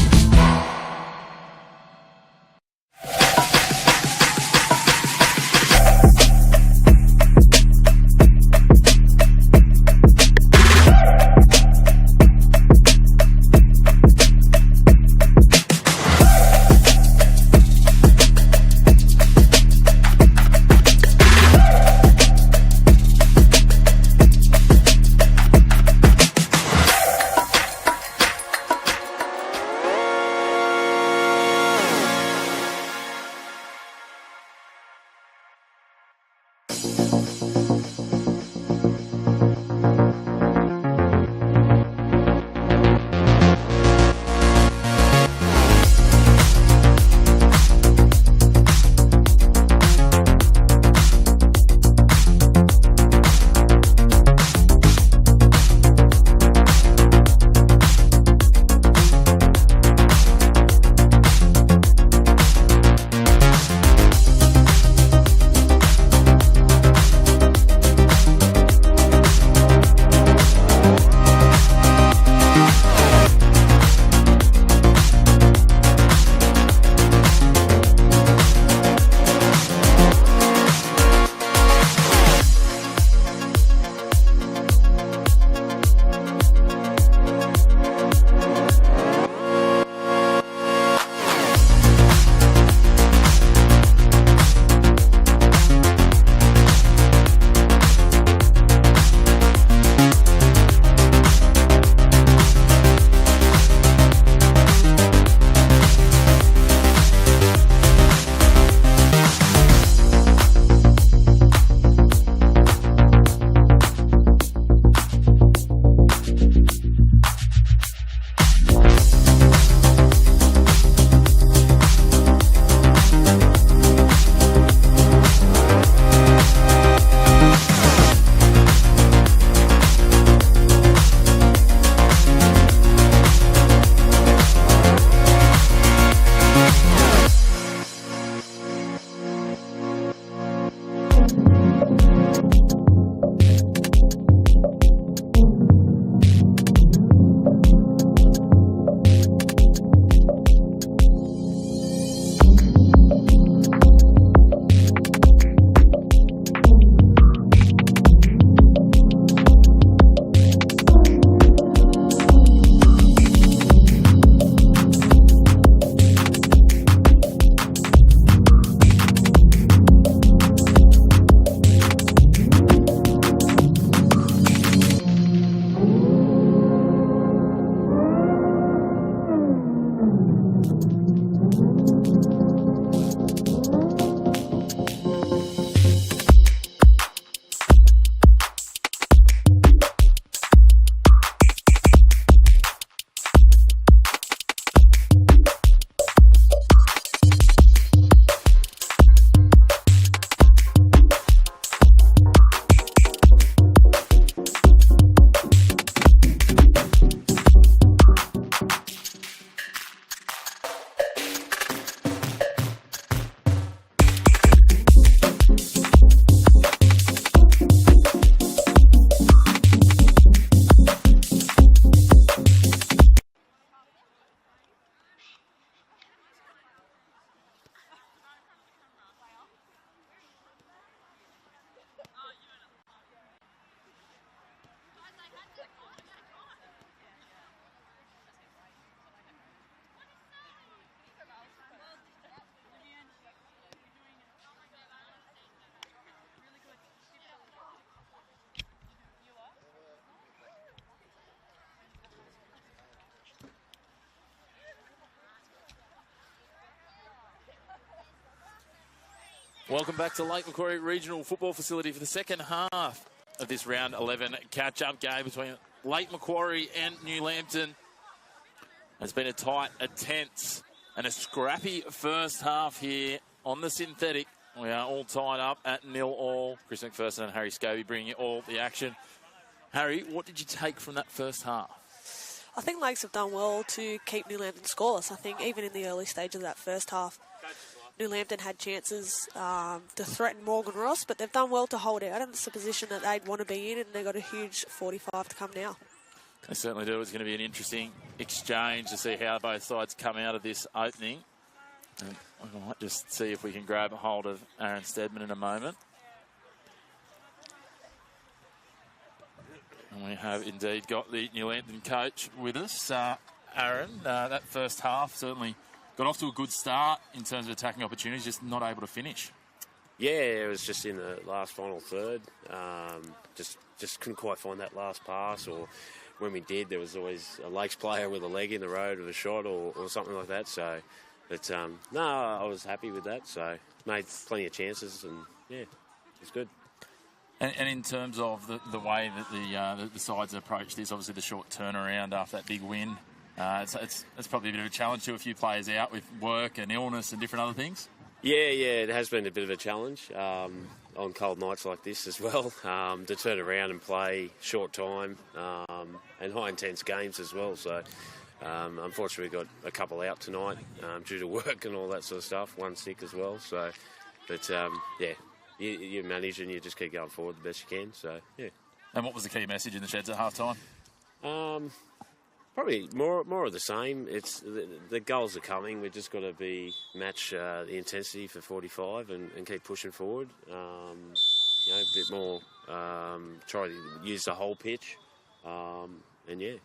A: Welcome back to Lake Macquarie Regional Football Facility for the second half of this round 11 catch-up game between Lake Macquarie and New Lambton. It's been a tight, a tense and a scrappy first half here on the synthetic. We are all tied up at 0-0. Chris McPherson and Harry Scobie bringing you all the action. Harry, what did you take from that first half?
C: I think Lakes have done well to keep New Lambton scoreless. I think even in the early stage of that first half, New Lambton had chances to threaten Morgan Ross, but they've done well to hold out, and it's a position that they'd want to be in, and they've got a huge 45 to come now.
A: They certainly do. It's going to be an interesting exchange to see how both sides come out of this opening. And we might just see if we can grab a hold of Aaron Steadman in a moment. And we have indeed got the New Lambton coach with us. Aaron, that first half certainly got off to a good start in terms of attacking opportunities, just not able to finish.
F: Yeah, it was just in the last final third. Just couldn't quite find that last pass, or when we did, there was always a Lakes player with a leg in the road with a shot or something like that. So, but no, I was happy with that. So made plenty of chances, and yeah, it was good.
A: And in terms of the way that the sides approached this, obviously the short turnaround after that big win, it's probably a bit of a challenge to a few players out with work and illness and different other things. Yeah,
F: it has been a bit of a challenge on cold nights like this as well, to turn around and play short time and high intense games as well. So unfortunately we got a couple out tonight due to work and all that sort of stuff, one sick as well. So, but yeah. You manage and you just keep going forward the best you can. So, yeah.
A: And what was the key message in the sheds at half-time?
F: Probably more of the same. It's the goals are coming. We've just got to match the intensity for 45 and keep pushing forward. A bit more, try to use the whole pitch. And, yeah,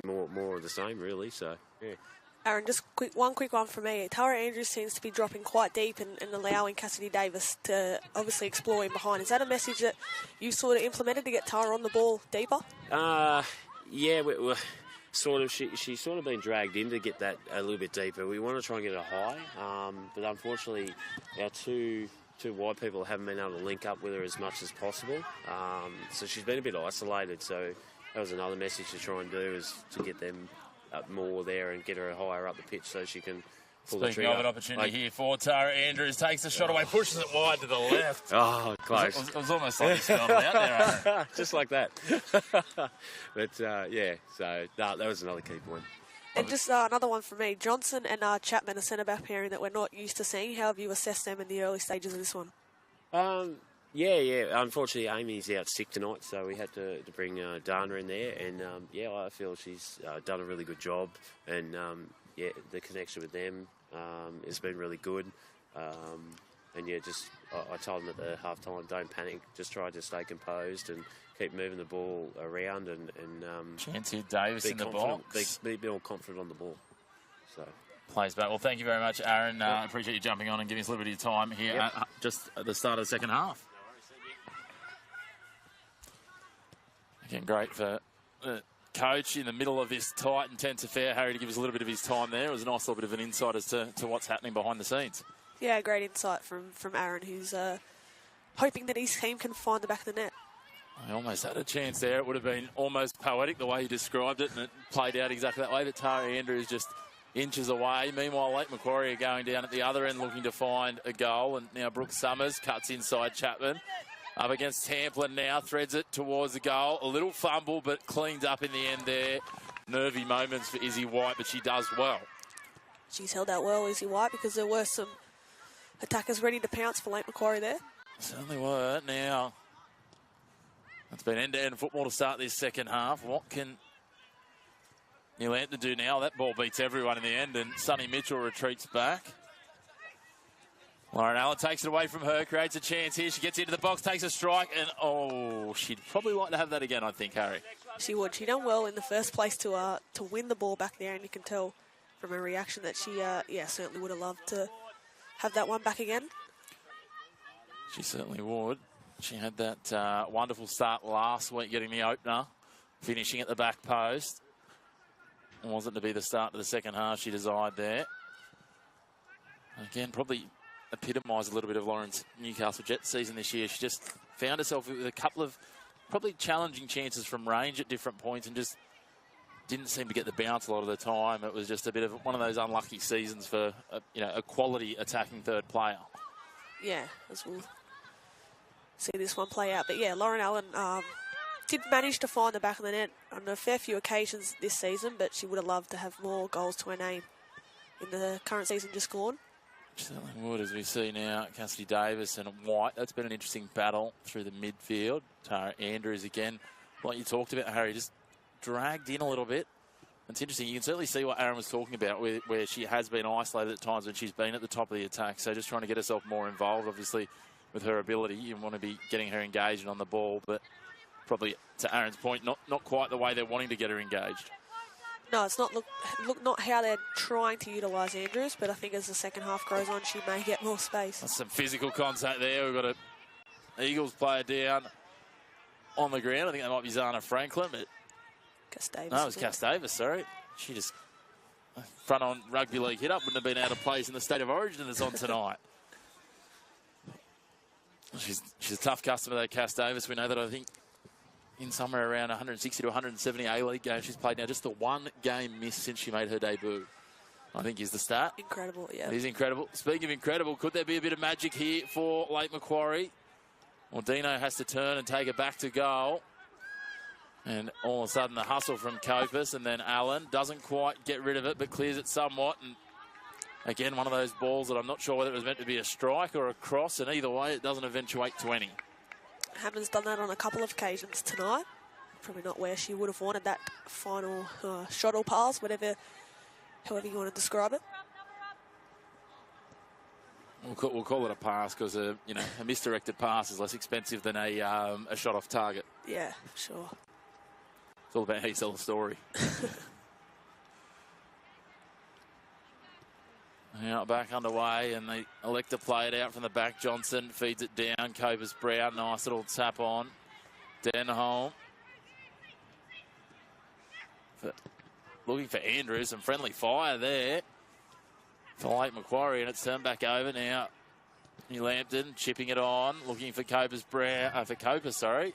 F: more of the same, really. So, yeah.
C: Aaron, just one quick one for me. Tara Andrews seems to be dropping quite deep and allowing Cassidy Davis to obviously explore in behind. Is that a message that you sort of implemented to get Tara on the ball deeper?
F: Yeah, we're sort of. She's sort of been dragged in to get that a little bit deeper. We want to try and get her high, but unfortunately our two wide people haven't been able to link up with her as much as possible. So she's been a bit isolated. So that was another message to try and do, is to get them up more there and get her higher up the pitch so she can pull the trigger.
A: Speaking of an opportunity here for Tara Andrews, takes the shot away, pushes it wide to the left.
F: Oh, close.
A: It was almost like you spelled it out there, Aaron.
F: Just like that. But, yeah, so that was another key point.
C: And just another one for me. Johnson and Chapman, a centre-back pairing that we're not used to seeing. How have you assessed them in the early stages of this one?
F: Yeah. Unfortunately, Amy's out sick tonight, so we had to bring Dana in there. And, I feel she's done a really good job. And, the connection with them has been really good. And, I told them at the half-time, don't panic. Just try to stay composed and keep moving the ball around and
A: Chance here, Davis in the box.
F: Be more confident on the ball. So...
A: Plays back. Well, thank you very much, Aaron. Appreciate you jumping on and giving us a little bit of time here just at the start of the second half. Again, great for the coach in the middle of this tight, intense affair, Harry, to give us a little bit of his time there. It was a nice little bit of an insight as to what's happening behind the scenes.
C: Yeah, great insight from Aaron, who's hoping that his team can find the back of the net.
A: I almost had a chance there. It would have been almost poetic the way he described it, and it played out exactly that way. But Tara Andrews just inches away. Meanwhile, Lake Macquarie are going down at the other end looking to find a goal. And now Brooke Summers cuts inside Chapman. Up against Tamplin now, threads it towards the goal. A little fumble, but cleaned up in the end there. Nervy moments for Izzy White, but she does well.
C: She's held out well, Izzy White, because there were some attackers ready to pounce for Lake Macquarie there.
A: Certainly were. Now, it's been end-to-end football to start this second half. What can New Lambton do now? That ball beats everyone in the end, and Sonny Mitchell retreats back. Lauren Allen takes it away from her, creates a chance here. She gets into the box, takes a strike, and she'd probably like to have that again, I think, Harry.
C: She would. She done well in the first place to win the ball back there, and you can tell from her reaction that she, certainly would have loved to have that one back again.
A: She certainly would. She had that wonderful start last week, getting the opener, finishing at the back post. It wasn't to be the start of the second half she desired there. Again, probably epitomised a little bit of Lauren's Newcastle Jets season this year. She just found herself with a couple of probably challenging chances from range at different points and just didn't seem to get the bounce a lot of the time. It was just a bit of one of those unlucky seasons for a quality attacking third player.
C: Yeah, as we'll see this one play out. But yeah, Lauren Allen did manage to find the back of the net on a fair few occasions this season, but she would have loved to have more goals to her name in the current season just gone.
A: Certainly would, as we see now, Cassidy Davis and White. That's been an interesting battle through the midfield. Tara Andrews again, like you talked about, Harry, just dragged in a little bit. It's interesting. You can certainly see what Aaron was talking about, where she has been isolated at times when she's been at the top of the attack. So just trying to get herself more involved, obviously, with her ability. You want to be getting her engaged and on the ball, but probably, to Aaron's point, not quite the way they're wanting to get her engaged.
C: No, it's not not how they're trying to utilise Andrews, but I think as the second half goes on, she may get more space.
A: That's some physical contact there. We've got an Eagles player down on the ground. I think that might be Zana Franklin, but
C: Cass Davis.
A: no, it was Cass Davis, sorry. She just, front on rugby league hit up, wouldn't have been out of place in the State of Origin that's on tonight. She's a tough customer, though, Cass Davis. We know that, I think, in somewhere around 160 to 170 A-League games she's played now. Just the one game missed since she made her debut, I think, is the stat.
C: Incredible, yeah.
A: It is incredible. Speaking of incredible, could there be a bit of magic here for Lake Macquarie? Well, Dino has to turn and take it back to goal. And all of a sudden, the hustle from Copus, and then Allen doesn't quite get rid of it, but clears it somewhat. And again, one of those balls that I'm not sure whether it was meant to be a strike or a cross, and either way, it doesn't eventuate to any.
C: Hammond's done that on a couple of occasions tonight. Probably not where she would have wanted that final shot or pass, however you want to describe it.
A: We'll call it a pass because a misdirected pass is less expensive than a shot off target.
C: Yeah, sure.
A: It's all about how you tell the story. Now back underway, and they elect to play it out from the back. Johnson feeds it down. Copus Brown, nice little tap on. Denholm. Looking for Andrews, some friendly fire there for Lake Macquarie, and it's turned back over now. New Lambton chipping it on, looking for Copus, sorry.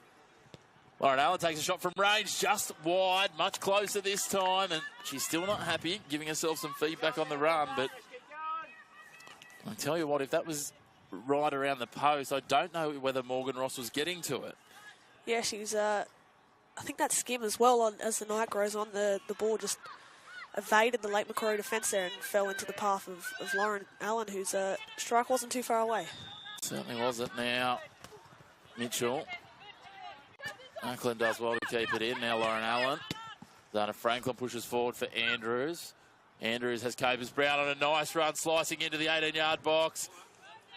A: Lauren Allen takes a shot from range, just wide, much closer this time, and she's still not happy, giving herself some feedback on the run, but I tell you what, if that was right around the post, I don't know whether Morgan Ross was getting to it.
C: Yeah, she's, I think that skim as well, as the night grows on, the ball just evaded the Lake Macquarie defence there and fell into the path of Lauren Allen, whose strike wasn't too far away.
A: Certainly wasn't. Now, Mitchell. Franklin does well to keep it in. Now Lauren Allen. Zana Franklin pushes forward for Andrews. Andrews has Copus Brown on a nice run, slicing into the 18-yard box.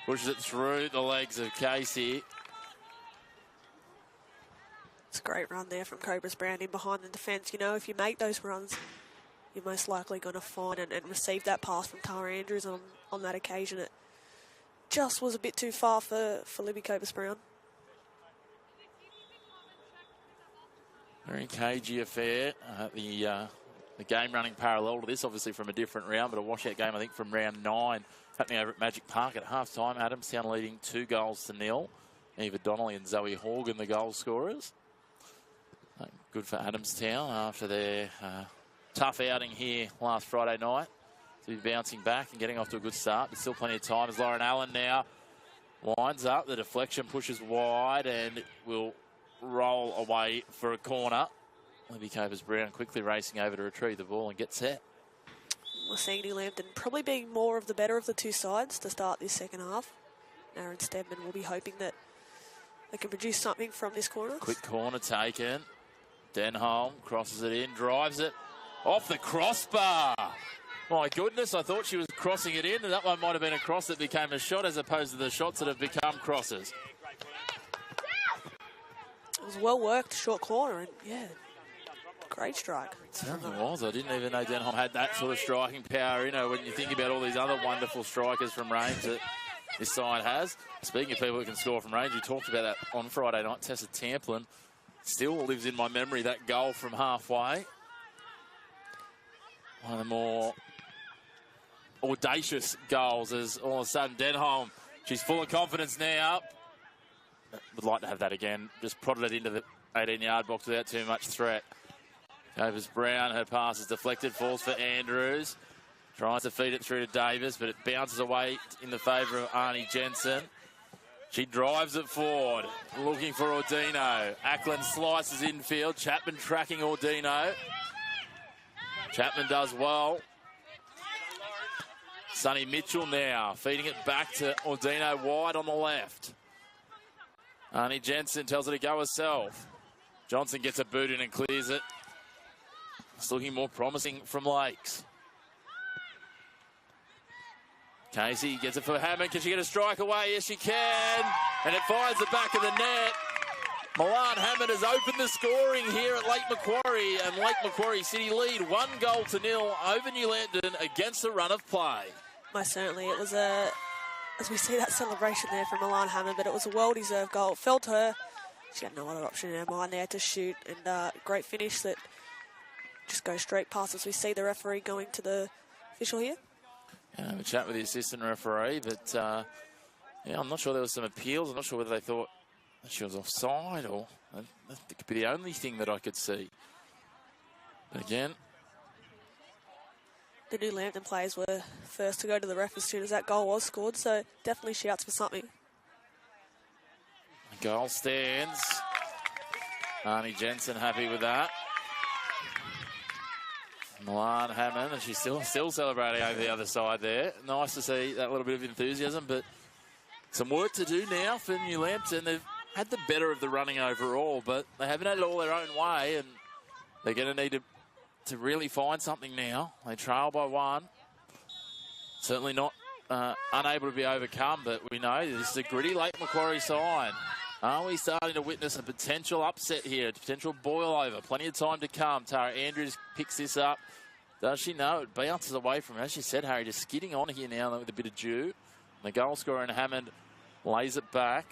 A: Pushes it through the legs of Casey.
C: It's a great run there from Copus Brown in behind the defence. You know, if you make those runs, you're most likely going to find and receive that pass from Tara Andrews on that occasion. It just was a bit too far for Libby Copus Brown.
A: Very cagey affair. The game running parallel to this, obviously from a different round, but a washout game, I think, from round 9, happening over at Magic Park at half-time. Adamstown leading 2-0. Eva Donnelly and Zoe Horgan, the goal scorers. Good for Adamstown after their tough outing here last Friday night. To be bouncing back and getting off to a good start, but still plenty of time as Lauren Allen now winds up. The deflection pushes wide and will roll away for a corner. Libby Copus Brown quickly racing over to retrieve the ball and get set.
C: We're seeing New Lambton probably being more of the better of the two sides to start this second half. Aaron Stedman will be hoping that they can produce something from this corner.
A: Quick corner taken. Denholm crosses it in, drives it off the crossbar. My goodness, I thought she was crossing it in, and that one might have been a cross that became a shot as opposed to the shots that have become crosses.
C: It was well worked, short corner, and yeah, great strike.
A: It certainly was. I didn't even know Denholm had that sort of striking power. You know, when you think about all these other wonderful strikers from range that this side has. Speaking of people who can score from range, we talked about that on Friday night. Tessa Tamplin still lives in my memory, that goal from halfway. One of the more audacious goals as all of a sudden Denholm, she's full of confidence now. Would like to have that again. Just prodded it into the 18-yard box without too much threat. Copus Brown, her pass is deflected, falls for Andrews. Tries to feed it through to Davis, but it bounces away in the favour of Arnie Jensen. She drives it forward, looking for Ordino. Ackland slices infield. Chapman tracking Ordino. Chapman does well. Sonny Mitchell now feeding it back to Ordino wide on the left. Arnie Jensen tells her to go herself. Johnson gets a boot in and clears it. It's looking more promising from Lakes. Casey gets it for Hammond. Can she get a strike away? Yes, she can. And it finds the back of the net. Milan Hammond has opened the scoring here at Lake Macquarie, and Lake Macquarie City lead 1-0 over New Lambton against the run of play.
C: Most certainly. It was as we see that celebration there from Milan Hammond, but it was a well-deserved goal. It fell to her. She had no other option in her mind there to shoot, and great finish that just goes straight past us. We see the referee going to the official here.
A: Yeah, have a chat with the assistant referee, but yeah, I'm not sure there was some appeals. I'm not sure whether they thought that she was offside or that could be the only thing that I could see. But again,
C: the New Lambton players were first to go to the ref as soon as that goal was scored, so definitely shouts for something.
A: The goal stands. Arnie Jensen happy with that. Milan Hammond, and she's still celebrating over the other side there. Nice to see that little bit of enthusiasm, but some work to do now for New Lambton. They've had the better of the running overall, but they haven't had it all their own way, and they're going to need to really find something now. They trail by 1. Certainly not unable to be overcome, but we know this is a gritty Lake Macquarie side. Are we starting to witness a potential upset here, a potential boil over? Plenty of time to come. Tara Andrews picks this up. Does she know? It bounces away from her. As she said, Harry, just skidding on here now with a bit of dew. The goal scorer in Hammond lays it back.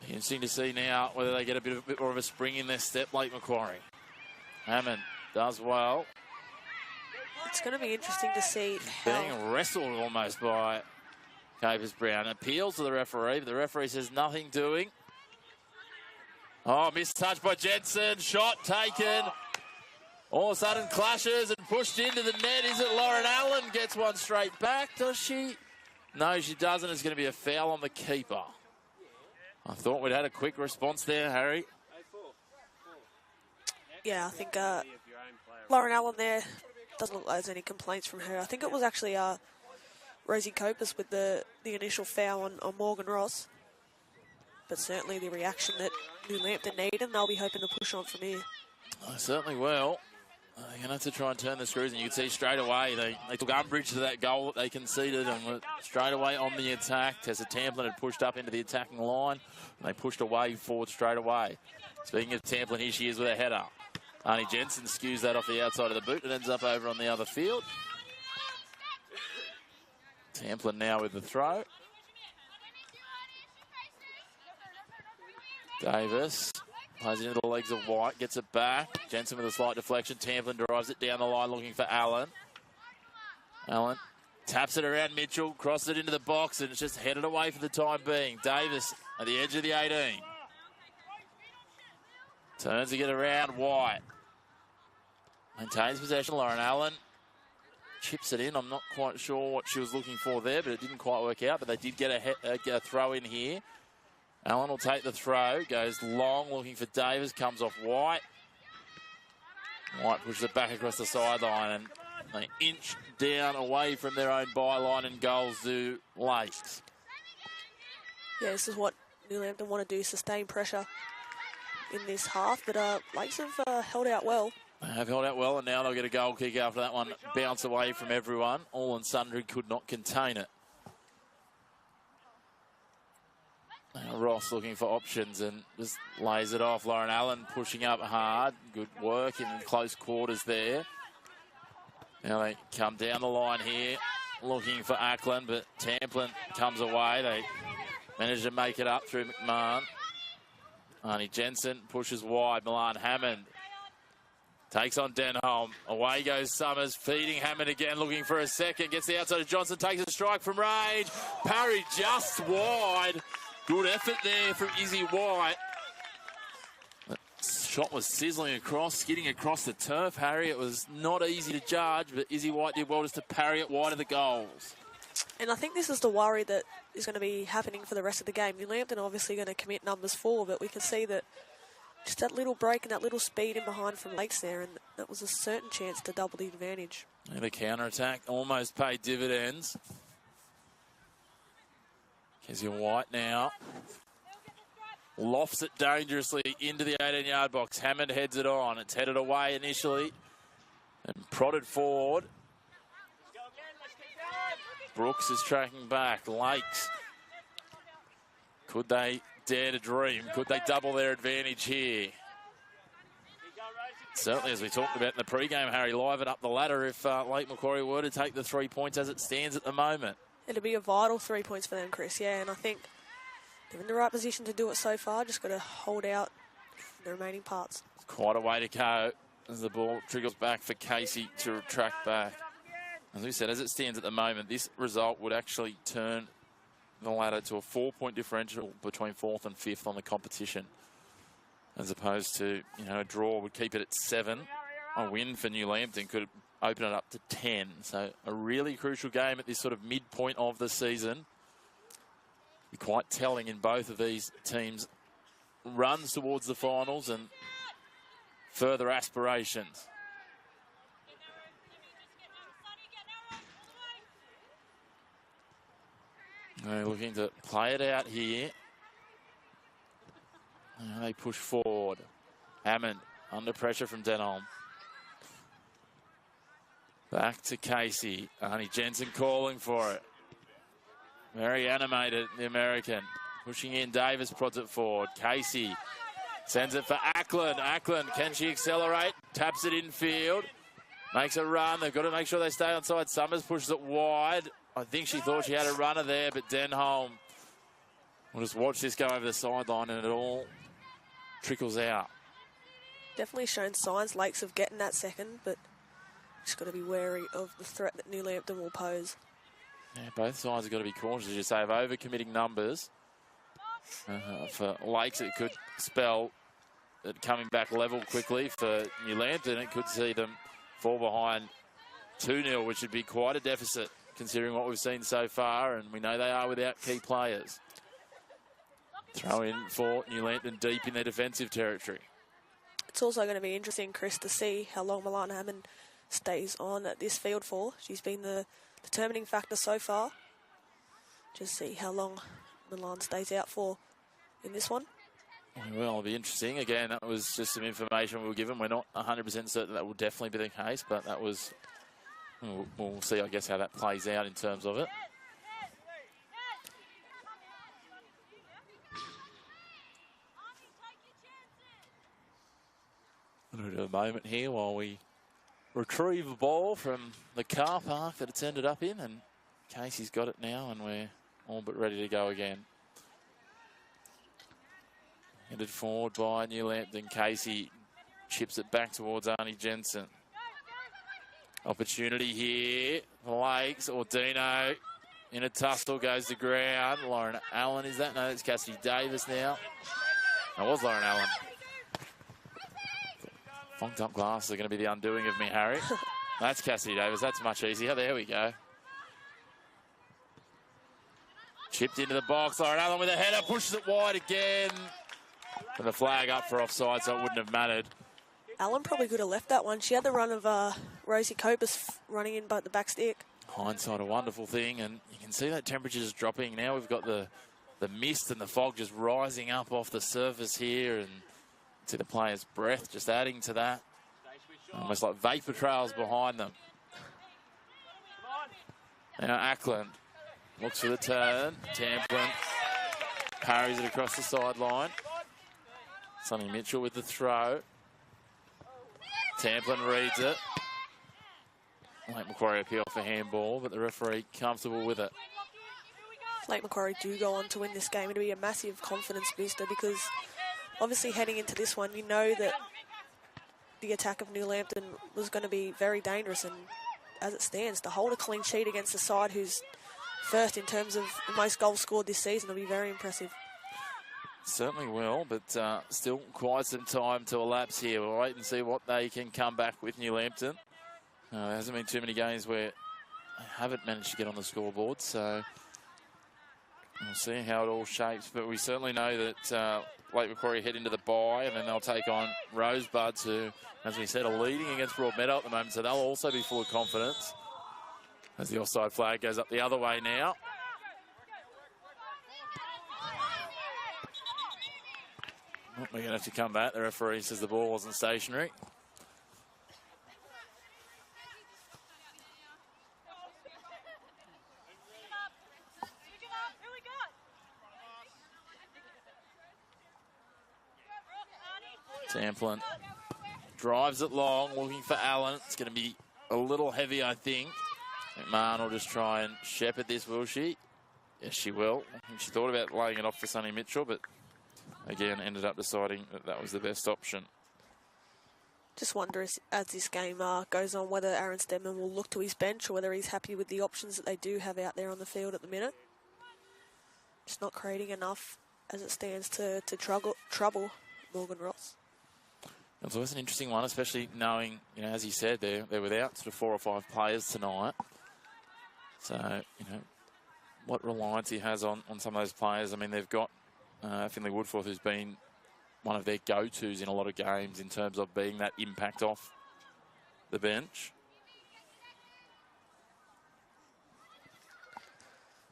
A: Interesting to see now whether they get a bit more of a spring in their step, Lake Macquarie. Hammond does well.
C: It's going to be interesting to see
A: Being wrestled almost by Capers Brown. Appeals to the referee, but the referee says nothing doing. Oh, missed touch by Jensen. Shot taken. All of a sudden clashes and pushed into the net. Is it Lauren Allen? Gets one straight back, does she? No, she doesn't. It's going to be a foul on the keeper. I thought we'd had a quick response there, Harry.
C: Yeah, I think Lauren Allen there doesn't look like there's any complaints from her. I think it was actually Rosie Copus with the initial foul on Morgan Ross. But certainly the reaction that New Lambton need, and they'll be hoping to push on from here.
A: I certainly will. They're going to have to try and turn the screws, and you can see straight away they took umbrage to that goal that they conceded and were straight away on the attack. Tessa Tamplin had pushed up into the attacking line, and they pushed away forward straight away. Speaking of Tamplin, here she is with a header. Arnie Jensen skews that off the outside of the boot and ends up over on the other field. Tamplin now with the throw. Davis plays it into the legs of White, gets it back. Jensen with a slight deflection. Tamplin drives it down the line looking for Allen. Allen taps it around Mitchell, crosses it into the box, and it's just headed away for the time being. Davis at the edge of the 18. Turns to get around White. Maintains possession. Lauren Allen chips it in. I'm not quite sure what she was looking for there, but it didn't quite work out. But they did get a throw in here. Allen will take the throw. Goes long, looking for Davis. Comes off White. White pushes it back across the sideline, and they inch down away from their own byline, and goals do Lakes.
C: Yeah, this is what New Lambton want to do, sustain pressure in this half, but Lakes have held out well.
A: They have held out well, and now they'll get a goal kick after that one. Bounce away from everyone. All and sundry could not contain it. Now Ross looking for options and just lays it off. Lauren Allen pushing up hard. Good work in close quarters there. Now they come down the line here looking for Ackland, but Tamplin comes away. They manage to make it up through McMahon. Arnie Jensen pushes wide. Milan Hammond takes on Denholm. Away goes Summers, feeding Hammond again, looking for a second. Gets the outside of Johnson, takes a strike from range. Parry just wide. Good effort there from Izzy White. The shot was sizzling across, skidding across the turf, Harry. It was not easy to judge, but Izzy White did well just to parry it wide of the goals.
C: And I think this is the worry that is going to be happening for the rest of the game. New Lambton are obviously going to commit numbers 4, but we can see that just that little break and that little speed in behind from Lakes there, and that was a certain chance to double the advantage.
A: And the counter-attack almost paid dividends. Kezia White now lofts it dangerously into the 18-yard box. Hammond heads it on. It's headed away initially and prodded forward. Brooks is tracking back. Lakes. Could they dare to dream? Could they double their advantage here? Certainly, as we talked about in the pre-game, Harry, liven up the ladder if Lake Macquarie were to take the 3 points as it stands at the moment.
C: It'll be a vital 3 points for them, Chris, yeah, and I think they're in the right position to do it so far. Just got to hold out the remaining parts.
A: Quite a way to go as the ball trickles back for Casey to track back. As we said, as it stands at the moment, this result would actually turn the ladder to a 4-point differential between 4th and 5th on the competition, as opposed to, you know, a draw would keep it at 7. A win for New Lambton could open it up to 10. So a really crucial game at this sort of midpoint of the season. Be quite telling in both of these teams' runs towards the finals and further aspirations. They're looking to play it out here. And they push forward. Hammond under pressure from Denholm. Back to Casey. Arnie Jensen calling for it. Very animated, the American. Pushing in, Davis prods it forward. Casey sends it for Ackland. Ackland, can she accelerate? Taps it infield. Makes a run. They've got to make sure they stay on side. Summers pushes it wide. I think she thought she had a runner there, but Denholm will just watch this go over the sideline and it all trickles out.
C: Definitely shown signs, Lakes, of getting that second, but just got to be wary of the threat that New Lambton will pose.
A: Yeah, both sides have got to be cautious, as you say, of over-committing numbers. For Lakes, it could spell it coming back level quickly. For New Lambton, it could see them fall behind 2-0, which would be quite a deficit, considering what we've seen so far, and we know they are without key players. Throw in for New Lambton deep in their defensive territory.
C: It's also going to be interesting, Chris, to see how long Milana Hammond stays on at this field for. She's been the determining factor so far. Just see how long Milan stays out for in this one.
A: Well, it'll be interesting. Again, that was just some information we were given. We're not 100% certain that will definitely be the case, but that was... We'll see, I guess, how that plays out in terms of it. A little bit of a moment here while we retrieve the ball from the car park that it's ended up in, and Casey's got it now, and we're all but ready to go again. Headed forward by New Lambton. Casey chips it back towards Arnie Jensen. Opportunity here. Lakes or Dino in a tussle, goes to ground. Lauren Allen, is that? No, it's Cassidy Davis now. That was Lauren Allen. Fonked up glasses are going to be the undoing of me, Harry. That's Cassidy Davis. That's much easier. There we go. Chipped into the box. Lauren Allen with a header. Pushes it wide again. And the flag up for offside, so it wouldn't have mattered.
C: Allen probably could have left that one. She had the run of Rosie Copus running in by the back stick.
A: Hindsight, a wonderful thing, and you can see that temperature is dropping. Now we've got the mist and the fog just rising up off the surface here, and see the players' breath just adding to that. Almost like vapor trails behind them. Now Ackland looks for the turn. Tamplin parries it across the sideline. Sonny Mitchell with the throw. Tamplin reads it. Lake Macquarie appeal for handball, but the referee comfortable with it.
C: Lake Macquarie do go on to win this game. It'll be a massive confidence booster because obviously heading into this one, you know that the attack of New Lambton was going to be very dangerous, and as it stands, to hold a clean sheet against a side who's first in terms of the most goals scored this season will be very impressive.
A: Certainly will, but still quite some time to elapse here. We'll wait and see what they can come back with New Lambton. There hasn't been too many games where they haven't managed to get on the scoreboard, so we'll see how it all shapes. But we certainly know that Lake Macquarie head into the bye, and then they'll take on Rosebuds, who, as we said, are leading against Broadmeadow at the moment, so they'll also be full of confidence. As the offside flag goes up the other way now. We're going to have to come back. The referee says the ball wasn't stationary. Tamplin drives it long, looking for Allen. It's going to be a little heavy, I think. McMahon will just try and shepherd this, will she? Yes, she will. I think she thought about laying it off for Sonny Mitchell, but again, ended up deciding that that was the best option.
C: Just wonder as this game goes on whether Aaron Stedman will look to his bench or whether he's happy with the options that they do have out there on the field at the minute. Just not creating enough as it stands to trouble Morgan Ross.
A: It's always an interesting one, especially knowing, you know, as you said, they're without sort of 4 or 5 players tonight. So, you know, what reliance he has on some of those players. I mean, they've got Finley Woodforth, who's been one of their go-tos in a lot of games in terms of being that impact off the bench.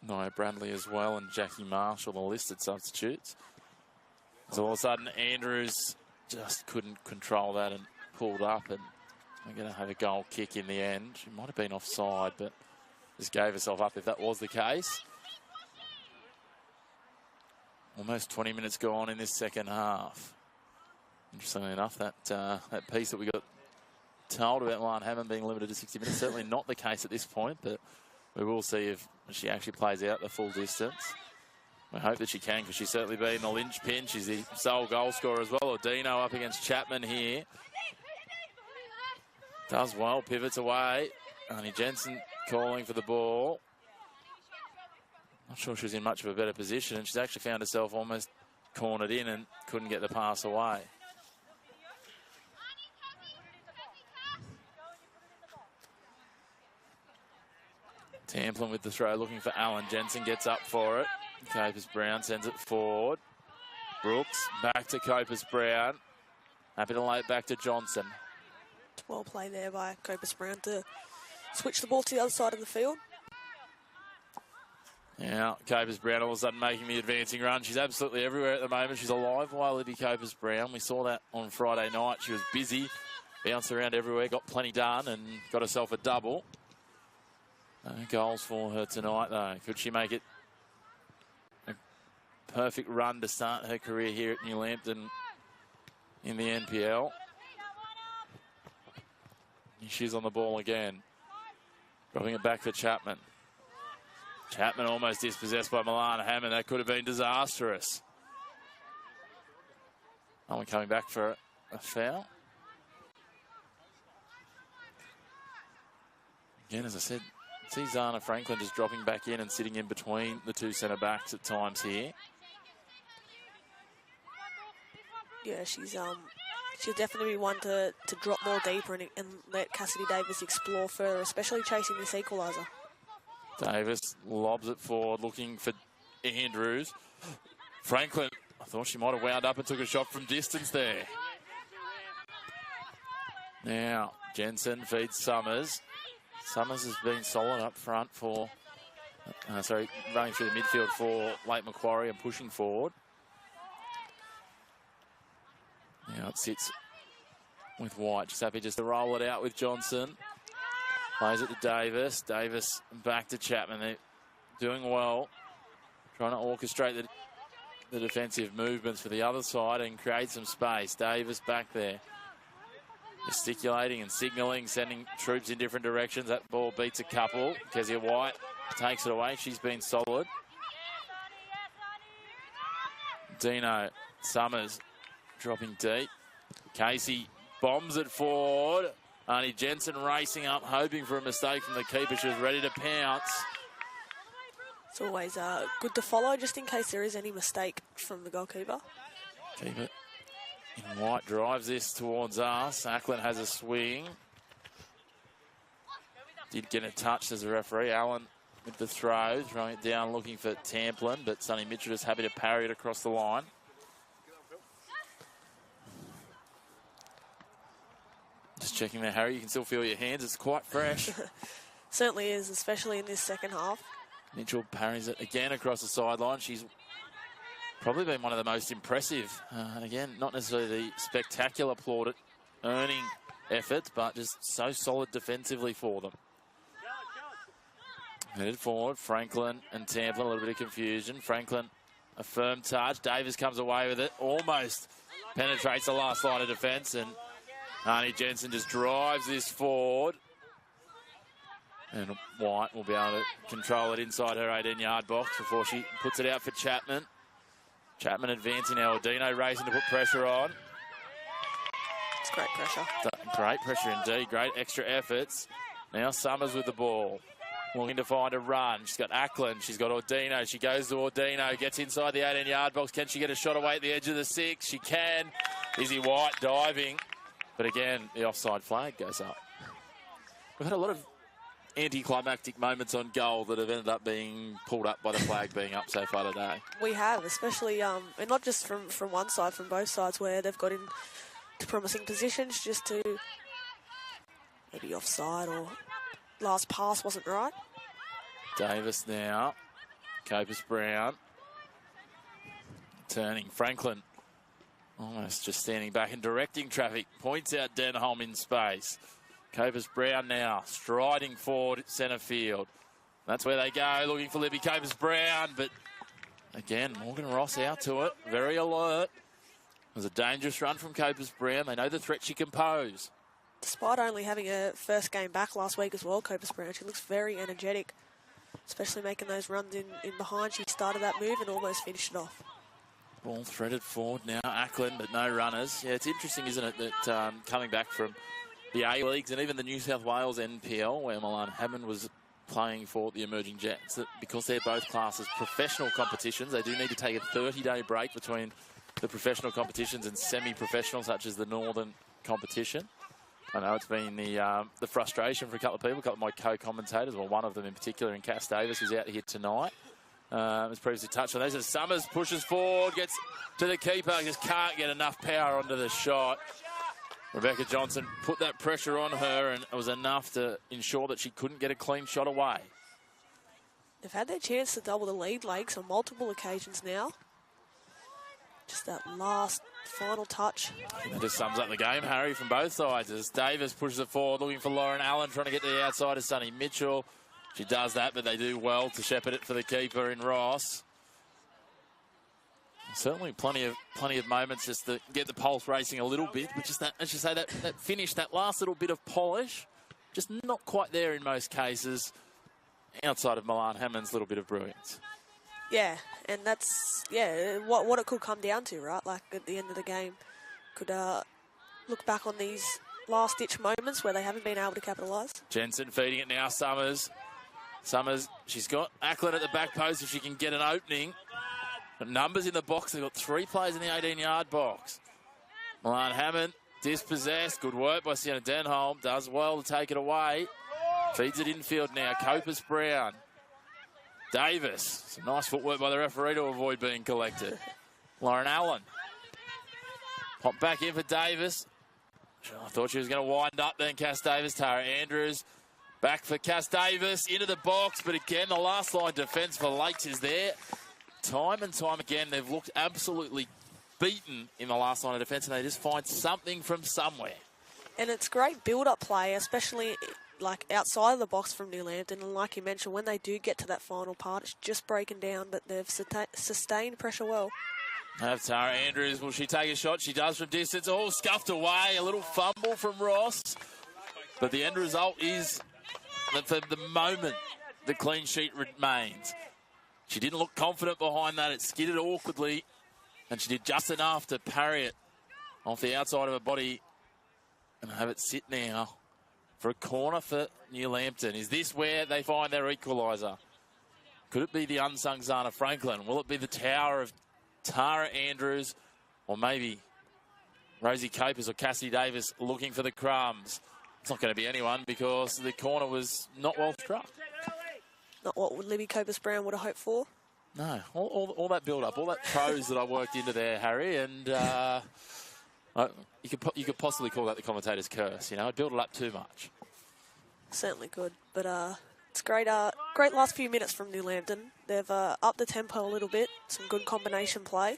A: Nia Bradley as well, and Jackie Marshall, the listed substitutes. So all of a sudden, Andrews just couldn't control that and pulled up, and we're going to have a goal kick in the end. She might have been offside, but just gave herself up if that was the case. Almost 20 minutes gone in this second half. Interestingly enough, that piece that we got told about Milan Hammond being limited to 60 minutes, certainly not the case at this point, but we will see if she actually plays out the full distance. We hope that she can, because she's certainly been the linchpin. She's the sole goal scorer as well. Odino up against Chapman here. Does well, pivots away. Arnie Jensen calling for the ball. Not sure she was in much of a better position, and she's actually found herself almost cornered in and couldn't get the pass away. Tamplin with the throw, looking for Allen. Jensen gets up for it. Copus Brown sends it forward. Brooks back to Copus Brown. Happy to lay it back to Johnson.
C: Well played there by Copus Brown to switch the ball to the other side of the field.
A: Now, Copus Brown all of a sudden making the advancing run. She's absolutely everywhere at the moment. She's a live wire, Libby Copus Brown. We saw that on Friday night. She was busy, bounced around everywhere, got plenty done, and got herself a double. No goals for her tonight, though. Could she make it a perfect run to start her career here at New Lambton in the NPL? She's on the ball again. Dropping it back for Chapman. Chapman almost dispossessed by Milan Hammond. That could have been disastrous. Only coming back for a foul. Again, as I said, see Zana Franklin just dropping back in and sitting in between the two centre-backs at times here.
C: Yeah, she'll definitely be one to drop more deeper and let Cassidy Davis explore further, especially chasing this equaliser.
A: Davis lobs it forward, looking for Andrews. Franklin, I thought she might have wound up and took a shot from distance there. Now, Jensen feeds Summers. Summers has been solid up front for, running through the midfield for Lake Macquarie and pushing forward. Now it sits with White. Just happy just to roll it out with Johnson. Plays it to Davis. Davis back to Chapman. They're doing well. Trying to orchestrate the defensive movements for the other side and create some space. Davis back there. Gesticulating and signalling, sending troops in different directions. That ball beats a couple. Kezia White takes it away. She's been solid. Dino Summers dropping deep. Casey bombs it forward. Arnie Jensen racing up, hoping for a mistake from the keeper. She was ready to pounce.
C: It's always good to follow, just in case there is any mistake from the goalkeeper.
A: Keep it. And White drives this towards us. Ackland has a swing. Did get a touch as a referee. Allen with the throw, throwing it down, looking for Tamplin, but Sonny Mitchell just happy to parry it across the line. Just checking there, Harry. You can still feel your hands. It's quite fresh.
C: Certainly is, especially in this second half.
A: Mitchell parries it again across the sideline. She's probably been one of the most impressive. And again, not necessarily the spectacular plaudit earning efforts, but just so solid defensively for them. Headed forward, Franklin and Tamplin, a little bit of confusion. Franklin, a firm touch. Davis comes away with it, almost penetrates the last line of defence, and Arnie Jensen just drives this forward. And White will be able to control it inside her 18-yard box before she puts it out for Chapman. Chapman advancing now. Ordino racing to put pressure on.
C: It's great pressure.
A: Great pressure indeed. Great extra efforts. Now Summers with the ball. Looking to find a run. She's got Ackland. She's got Ordino. She goes to Ordino. Gets inside the 18-yard box. Can she get a shot away at the edge of the 6? She can. Izzy White diving. But again, the offside flag goes up. We've had a lot of anticlimactic moments on goal that have ended up being pulled up by the flag being up so far today.
C: We have, especially, and not just from one side, from both sides, where they've got into promising positions just to maybe offside or last pass wasn't right.
A: Davis now. Copus Brown. Turning. Franklin almost just standing back and directing traffic. Points out Denholm in space. Copus Brown now striding forward at centre field. That's where they go, looking for Libby Copus Brown, but again, Morgan Ross out to it, very alert. It was a dangerous run from Copus Brown. They know the threat she can pose.
C: Despite only having a first game back last week as well, Copus Brown, she looks very energetic, especially making those runs in behind. She started that move and almost finished it off.
A: Ball threaded forward now, Ackland, but no runners. Yeah, it's interesting, isn't it, that coming back from the A-Leagues and even the New South Wales NPL, where Milan Hammond was playing for the Emerging Jets, that because they're both classed as professional competitions, they do need to take a 30-day break between the professional competitions and semi-professional, such as the Northern competition. I know it's been the frustration for a couple of people, a couple of my co-commentators, well, one of them in particular, in Cass Davis, who's out here tonight. As previously touched on this, as Summers pushes forward, gets to the keeper, just can't get enough power onto the shot. Rebecca Johnson put that pressure on her, and it was enough to ensure that she couldn't get a clean shot away.
C: They've had their chance to double the lead, Lakes, on multiple occasions now. Just that last final touch.
A: It just sums up the game, Harry, from both sides. As Davis pushes it forward, looking for Lauren Allen, trying to get to the outside of Sonny Mitchell. She does that, but they do well to shepherd it for the keeper in Ross. Certainly plenty of moments just to get the pulse racing a little bit, but just that, as you say, that finish, that last little bit of polish, just not quite there in most cases, outside of Milan Hammond's little bit of brilliance.
C: Yeah, and that's, what it could come down to, right? Like, at the end of the game, could look back on these last-ditch moments where they haven't been able to capitalise.
A: Jensen feeding it now, Summers. Summers, she's got Ackland at the back post if she can get an opening. But numbers in the box, they've got 3 players in the 18-yard box. Milan Hammond, dispossessed. Good work by Sienna Denholm. Does well to take it away. Feeds it infield now. Copus Brown. Davis. Some nice footwork by the referee to avoid being collected. Lauren Allen. Pop back in for Davis. I thought she was going to wind up then, Cass Davis. Tara Andrews. Back for Cass Davis. Into the box. But again, the last line defence for Lakes is there. Time and time again, they've looked absolutely beaten in the last line of defence, and they just find something from somewhere.
C: And it's great build-up play, especially like outside of the box from New Lambton. And like you mentioned, when they do get to that final part, it's just breaking down, but they've sustained pressure well.
A: Have Tara Andrews, will she take a shot? She does from distance. All scuffed away. A little fumble from Ross. But the end result is that for the moment, the clean sheet remains. She didn't look confident behind that. It skidded awkwardly, and she did just enough to parry it off the outside of her body and have it sit now for a corner for New Lambton. Is this where they find their equaliser? Could it be the unsung Zana Franklin? Will it be the tower of Tara Andrews, or maybe Rosie Copus or Cassidy Davis looking for the crumbs? It's not going to be anyone because the corner was not well struck.
C: Not what Libby Copus-Brown would have hoped for.
A: No, all that build-up, all that prose that I worked into there, Harry, and you could possibly call that the commentator's curse. You know, it built it up too much.
C: Certainly could, but it's great. Great last few minutes from New Lambton. They've upped the tempo a little bit. Some good combination play.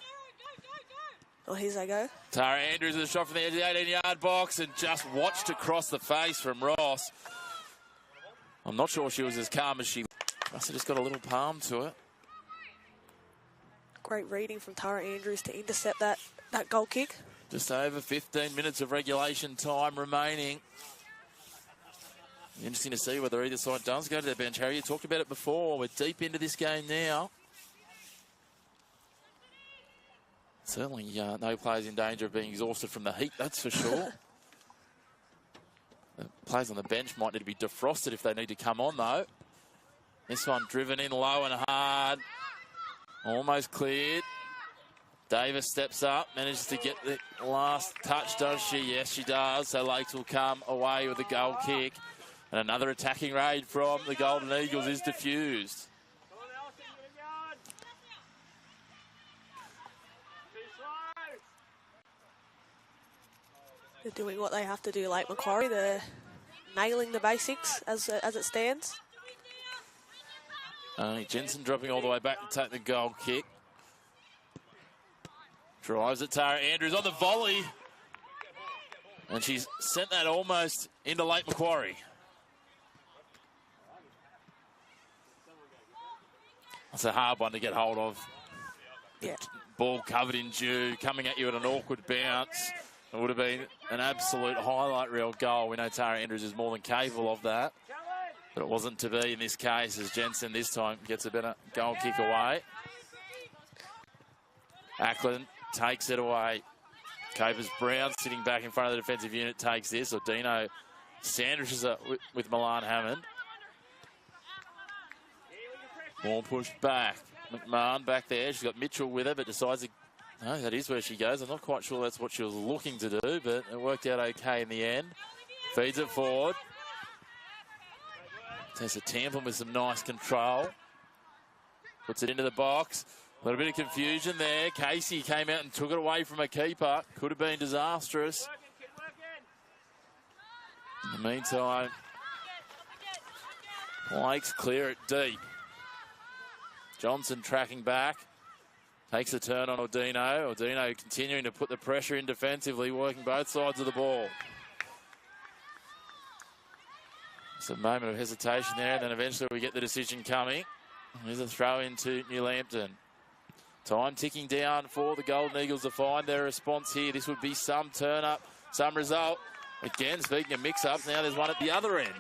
C: Oh, here they go.
A: Tara Andrews with a shot from the edge of the 18-yard box and just watched across the face from Ross. I'm not sure she was as calm as she must have just got a little palm to it.
C: Great reading from Tara Andrews to intercept that goal kick.
A: Just over 15 minutes of regulation time remaining. Interesting to see whether either side does go to their bench. Harry, you talked about it before. We're deep into this game now. Certainly no players in danger of being exhausted from the heat, that's for sure. The players on the bench might need to be defrosted if they need to come on, though. This one driven in low and hard. Almost cleared. Davis steps up, manages to get the last touch, does she? Yes, she does. So Lakes will come away with a goal kick. And another attacking raid from the Golden Eagles is diffused.
C: They're doing what they have to do, like Macquarie. They're nailing the basics as it stands.
A: Jensen dropping all the way back to take the goal kick. Drives it, Tara Andrews on the volley. And she's sent that almost into Lake Macquarie. That's a hard one to get hold of.
C: Yeah.
A: Ball covered in dew, coming at you at an awkward bounce. It would have been an absolute highlight reel goal. We know Tara Andrews is more than capable of that. But it wasn't to be in this case, as Jensen this time gets a better goal kick away. Ackland takes it away. Copus-Brown sitting back in front of the defensive unit takes this. Or Dino sandwiches it with Milan Hammond. Ball pushed back. McMahon back there. She's got Mitchell with her, but decides to... No, that is where she goes. I'm not quite sure that's what she was looking to do, but it worked out okay in the end. Feeds it forward. Tessa Tamplin with some nice control. Puts it into the box. A little bit of confusion there. Casey came out and took it away from a keeper. Could have been disastrous. In the meantime, Lakes clear it deep. Johnson tracking back. Takes a turn on Ordino. Ordino continuing to put the pressure in defensively, working both sides of the ball. It's a moment of hesitation there, and then eventually we get the decision coming. There's a throw into New Lambton. Time ticking down for the Golden Eagles to find their response here. This would be some turn up, some result. Again, speaking of mix-ups, now there's one at the other end.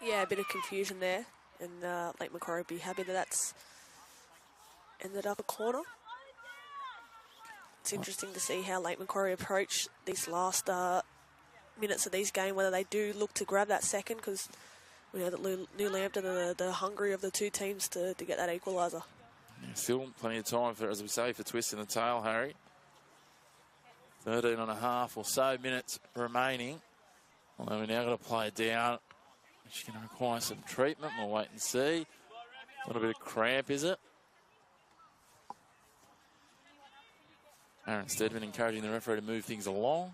C: Yeah, a bit of confusion there. And Lake Macquarie would be happy that that's ended up a corner. It's interesting to see how Lake Macquarie approach these last minutes of these game, whether they do look to grab that second, because we know that New Lambton are the hungry of the two teams to get that equaliser.
A: Yeah, still plenty of time, for, as we say, for twisting the tail, Harry. 13 and a half or so minutes remaining. Although we're now going to play it down. She's going to require some treatment. We'll wait and see. A little bit of cramp, is it? Aaron Steadman encouraging the referee to move things along.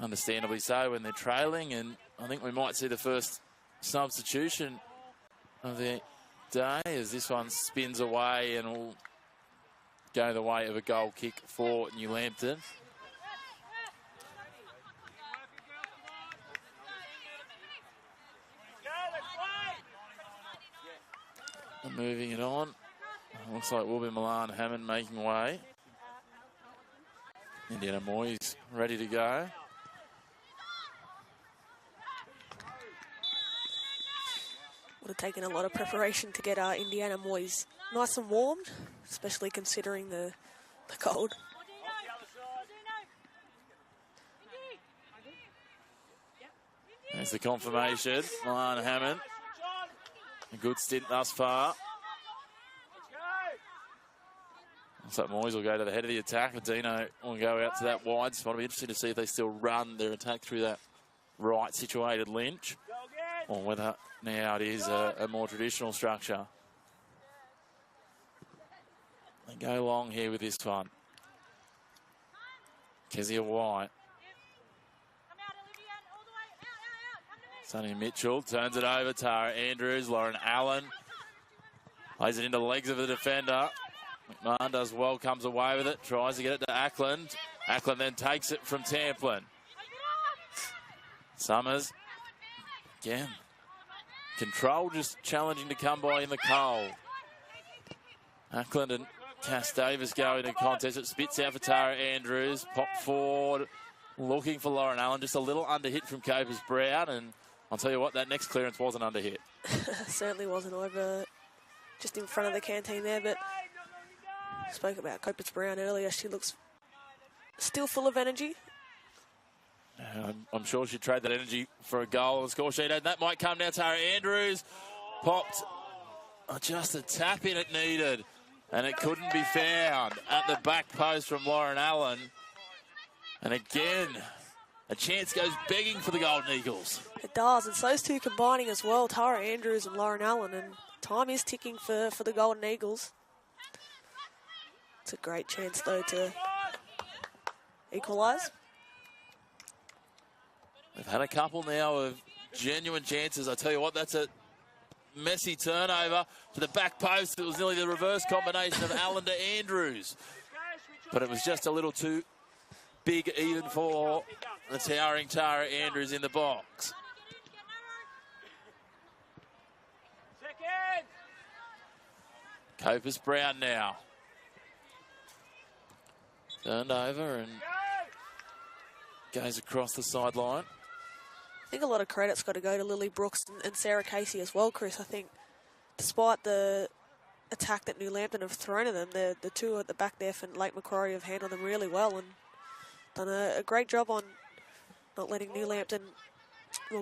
A: Understandably so when they're trailing, and I think we might see the first substitution of the day as this one spins away and will go the way of a goal kick for New Lambton. And moving it on. Looks like it will be Milan Hammond making way. Indiana Moyes ready to go.
C: Would have taken a lot of preparation to get Indiana Moyes nice and warmed, especially considering the cold.
A: There's the confirmation. Milan Hammond. A good stint thus far. Looks like Moyes will go to the head of the attack. Dino will go out to that wide spot. It'll be interesting to see if they still run their attack through that right situated Lynch, or whether now it is a more traditional structure. They go long here with this one. Kezia White. Sonny Mitchell turns it over. Tara Andrews, Lauren Allen. Plays it into the legs of the defender. McMahon does well, comes away with it. Tries to get it to Ackland. Ackland then takes it from Tamplin. Summers. Again. Control just challenging to come by in the cold. Ackland and Cass Davis go into contest. It spits out for Tara Andrews. Pop forward. Looking for Lauren Allen. Just a little underhit from Copers Brown. And I'll tell you what, that next clearance wasn't underhit.
C: Certainly wasn't over just in front of the canteen there, but spoke about Copers Brown earlier. She looks still full of energy.
A: I'm sure she'd trade that energy for a goal on the score sheet. And that might come now. Tara Andrews popped just a tap in it needed. And it couldn't be found at the back post from Lauren Allen. And again, a chance goes begging for the Golden Eagles.
C: It does, and so those two combining as well, Tara Andrews and Lauren Allen, and time is ticking for the Golden Eagles. It's a great chance, though, to equalise.
A: They've had a couple now of genuine chances. I tell you what, that's a messy turnover to the back post. It was nearly the reverse combination of Allen to Andrews. But it was just a little too big even for the towering Tara Andrews in the box. Copers Brown now. Turned over and goes across the sideline.
C: I think a lot of credit's got to go to Lily Brooks and Sarah Casey as well, Chris. I think despite the attack that New Lambton have thrown at them, the two at the back there for Lake Macquarie have handled them really well and done a great job on not letting New Lambton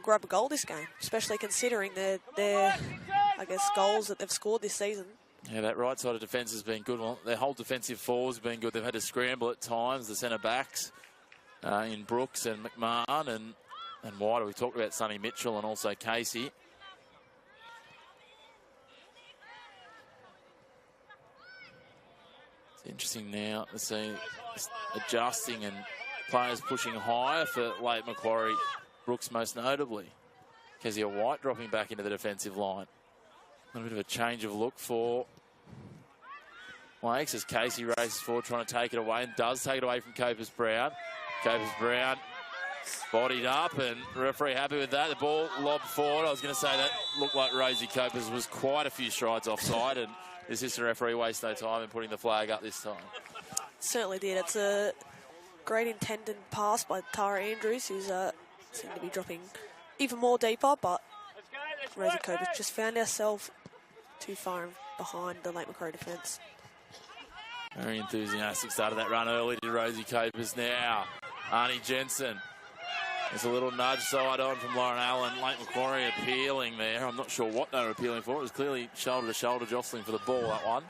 C: grab a goal this game, especially considering their I guess, goals that they've scored this season.
A: Yeah, that right side of defence has been good. Well, their whole defensive fours have been good. They've had to scramble at times, the centre-backs in Brooks and McMahon and White. We talked about Sonny Mitchell and also Casey. It's interesting now to see adjusting and players pushing higher for Lake Macquarie. Brooks most notably. Kezia White dropping back into the defensive line. A little bit of a change of look for Lakes as Casey races forward trying to take it away and does take it away from Copers Brown. Copers Brown bodied up and the referee happy with that. The ball lobbed forward. I was going to say that looked like Rosie Copers was quite a few strides offside and the assistant referee wastes no time in putting the flag up this time.
C: Certainly did. It's a great intended pass by Tara Andrews, who's seemed to be dropping even more deeper, but Rosie Copers just found herself too far behind the Lake Macquarie defence.
A: Very enthusiastic start of that run early to Rosie Copers now. Arnie Jensen. There's a little nudge side on from Lauren Allen. Lake Macquarie appealing there. I'm not sure what they were appealing for. It was clearly shoulder-to-shoulder jostling for the ball, that one.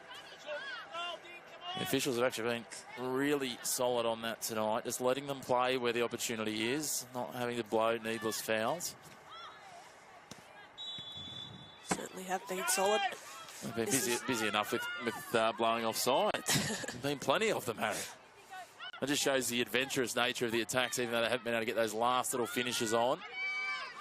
A: The officials have actually been really solid on that tonight. Just letting them play where the opportunity is. Not having to blow needless fouls.
C: Certainly have been solid.
A: They've been busy enough with blowing offside. There's been plenty of them, Harry. It just shows the adventurous nature of the attacks, even though they haven't been able to get those last little finishes on.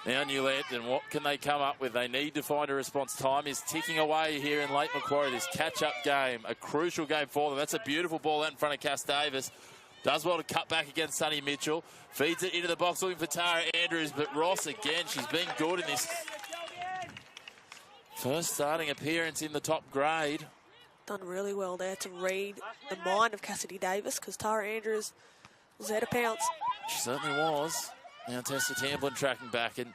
A: Now New Lambton, what can they come up with? They need to find a response. Time is ticking away here in Lake Macquarie. This catch-up game, a crucial game for them. That's a beautiful ball out in front of Cass Davis. Does well to cut back against Sonny Mitchell. Feeds it into the box looking for Tara Andrews, but Ross again, she's been good in this first starting appearance in the top grade.
C: Done really well there to read the mind of Cassidy Davis, because Tara Andrews was there to pounce.
A: She certainly was. Now Tessa Tamplin tracking back, and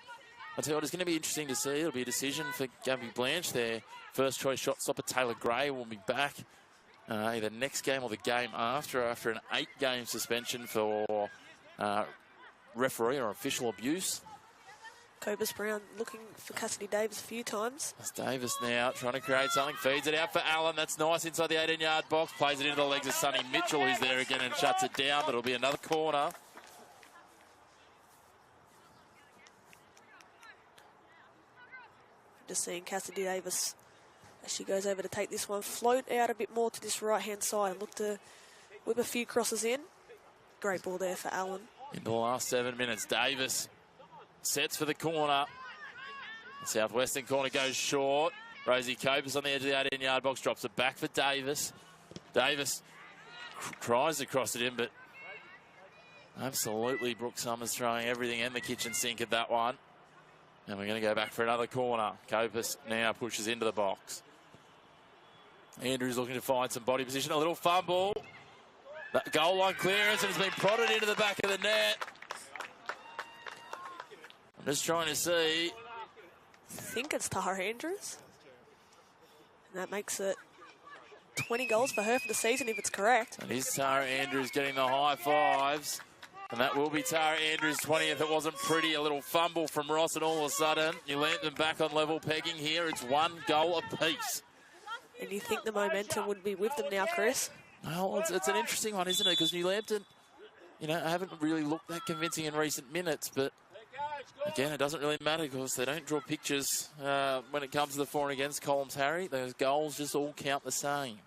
A: I'll tell you what, it's going to be interesting to see. It'll be a decision for Gabby Blanche there. First choice shot stopper Taylor Gray will be back either next game or the game after an 8-game suspension for referee or official abuse.
C: Copers Brown looking for Cassidy Davis a few times.
A: That's Davis now trying to create something. Feeds it out for Allen. That's nice inside the 18-yard box. Plays it into the legs of Sonny Mitchell, who's there again and shuts it down. But it'll be another corner.
C: Just seeing Cassidy Davis as she goes over to take this one, float out a bit more to this right-hand side and look to whip a few crosses in. Great ball there for Allen.
A: In the last 7 minutes, Davis sets for the corner. Southwestern corner goes short. Rosie Copus on the edge of the 18-yard box, drops it back for Davis. Davis tries to cross it in, but absolutely Brooke Summers throwing everything in the kitchen sink at that one. And we're going to go back for another corner. Copus now pushes into the box. Andrews looking to find some body position. A little fumble. That goal line clearance, and it's been prodded into the back of the net. I'm just trying to see.
C: I think it's Tahara Andrews. And that makes it 20 goals for her for the season, if it's correct.
A: And here's Tara Andrews getting the high fives. And that will be Tara Andrews' 20th. It wasn't pretty. A little fumble from Ross, and all of a sudden, New Lambton back on level pegging here. It's 1 goal apiece.
C: And you think the momentum would be with them now, Chris?
A: Well, it's an interesting one, isn't it? Because New Lambton, you know, haven't really looked that convincing in recent minutes. But again, it doesn't really matter because they don't draw pictures when it comes to the for and against columns, Harry. Those goals just all count the same.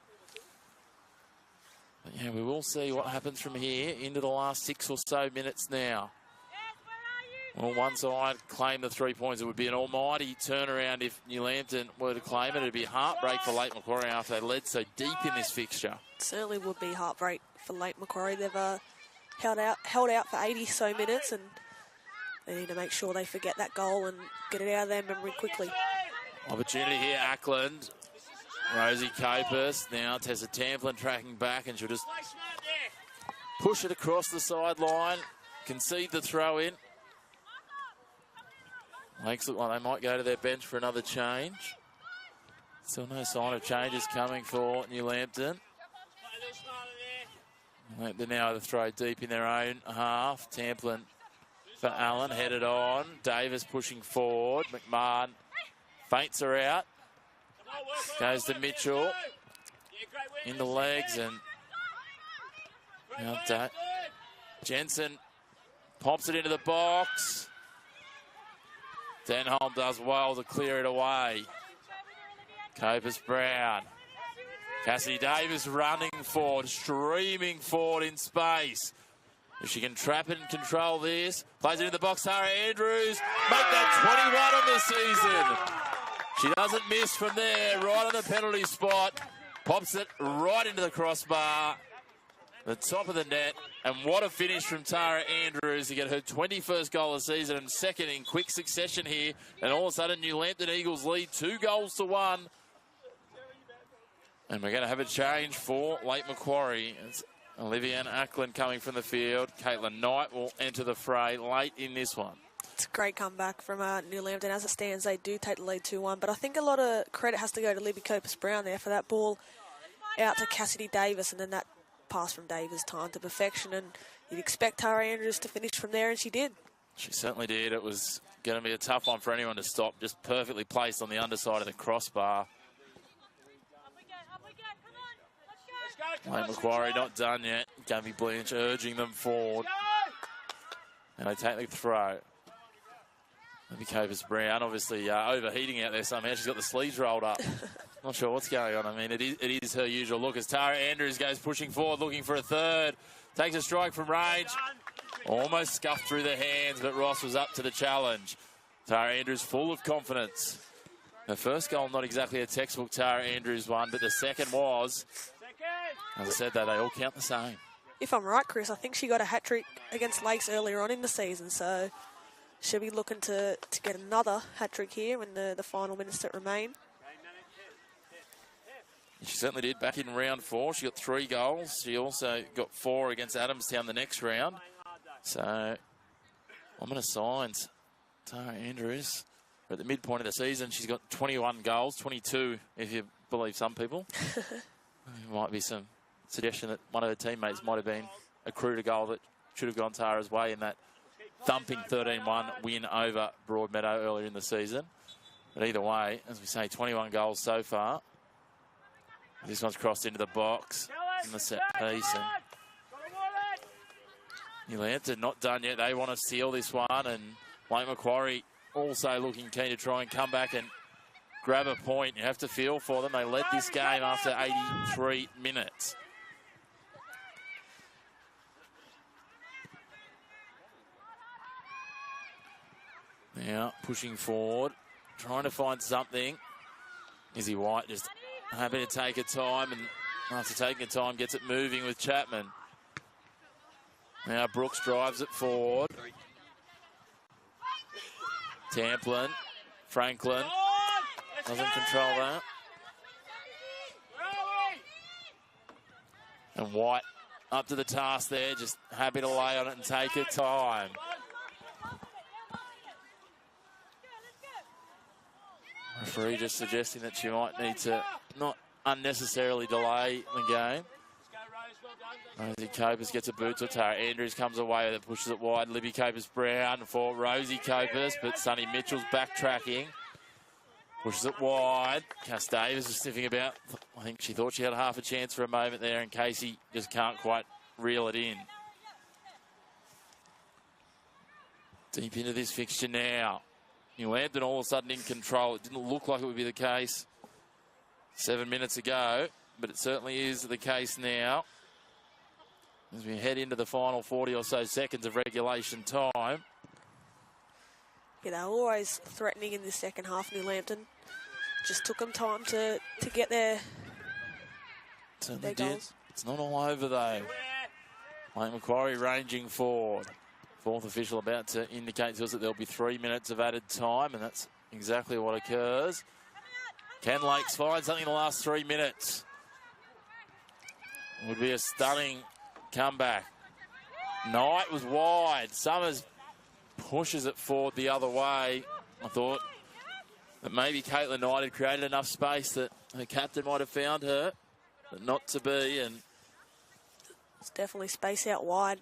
A: But yeah, we will see what happens from here into the last 6 or so minutes now. Well, one side claim the 3 points. It would be an almighty turnaround if New Lambton were to claim it. It would be a heartbreak for Lake Macquarie after they led so deep in this fixture.
C: It certainly would be heartbreak for Lake Macquarie. They've held out for 80 so minutes, and they need to make sure they forget that goal and get it out of their memory quickly.
A: Opportunity here, Ackland. Rosie Copus. Now Tessa Tamplin tracking back, and she'll just push it across the sideline, concede the throw in. Lakes look like they might go to their bench for another change. Still no sign of changes coming for New Lambton. They're now to throw deep in their own half. Tamplin for Allen, headed on. Davis pushing forward. McMahon feints her out. Goes to Mitchell. In the legs, and now that Jensen pops it into the box. Denholm does well to clear it away. Copus Brown. Cassidy Davis running forward, streaming forward in space. If she can trap it and control this, plays it in the box. Tara Andrews make that 21 on the season. She doesn't miss from there, right on the penalty spot. Pops it right into the crossbar, the top of the net. And what a finish from Tara Andrews to get her 21st goal of the season and second in quick succession here. And all of a sudden, New Lambton Eagles lead 2 goals to 1. And we're going to have a change for Lake Macquarie. It's Olivia Ackland coming from the field. Caitlin Knight will enter the fray late in this one.
C: It's a great comeback from New Lambton. As it stands, they do take the lead 2-1. But I think a lot of credit has to go to Libby Copus-Brown there for that ball out to Cassidy Davis, and then that pass from Davis timed to perfection. And you'd expect Tara Andrews to finish from there, and she did. She
A: certainly did. It was going to be a tough one for anyone to stop. Just perfectly placed on the underside of the crossbar. Lake Macquarie not done yet. Gabby Blanche urging them forward. And they take the throw. Maybe Copus-Brown obviously overheating out there somehow. She's got the sleeves rolled up. Not sure what's going on. I mean, it is her usual look as Tara Andrews goes pushing forward, looking for a third. Takes a strike from range. Almost scuffed through the hands, but Ross was up to the challenge. Tara Andrews full of confidence. Her first goal, not exactly a textbook Tara Andrews one, but the second was. As I said, though, they all count the same.
C: If I'm right, Chris, I think she got a hat-trick against Lakes earlier on in the season, so she'll be looking to get another hat-trick here in the final minutes that remain.
A: She certainly did back in round 4. She got 3 goals. She also got 4 against Adamstown the next round. So, ominous signs. Tara Andrews, at the midpoint of the season, she's got 21 goals, 22 if you believe some people. There might be some suggestion that one of her teammates might have been accrued a goal that should have gone Tara's way in that thumping 13-1 win over Broadmeadow earlier in the season. But either way, as we say, 21 goals so far. This one's crossed into the box in the set piece. And New Lambton not done yet. They want to seal this one. And Lake Macquarie also looking keen to try and come back and grab a point. You have to feel for them. They led this game after 83 minutes. Now pushing forward, trying to find something. Izzy White just happy to take her time, and after taking her time, gets it moving with Chapman. Now Brooks drives it forward. Tamplin, Franklin doesn't control that. And White up to the task there, just happy to lay on it and take her time. Referee just suggesting that she might need to not unnecessarily delay the game. Rosie Copus gets a boot to Tara Andrews, comes away with it, pushes it wide. Libby Copus-Brown for Rosie Copus, but Sonny Mitchell's backtracking. Pushes it wide. Cass Davis is sniffing about. I think she thought she had half a chance for a moment there, and Casey just can't quite reel it in. Deep into this fixture now. New Lambton all of a sudden in control. It didn't look like it would be the case 7 minutes ago, but it certainly is the case now. As we head into the final 40 or so seconds of regulation time.
C: Yeah, they were always threatening in the second half, New Lambton. Just took them time to get their goals.
A: It's not all over though. Lake Macquarie ranging forward. Fourth official about to indicate to us that there'll be 3 minutes of added time, and that's exactly what occurs. Can Lakes find something in the last 3 minutes? Would be a stunning comeback. Knight was wide. Summers pushes it forward the other way. I thought that maybe Caitlin Knight had created enough space that her captain might have found her, but not to be. And
C: it's definitely space out wide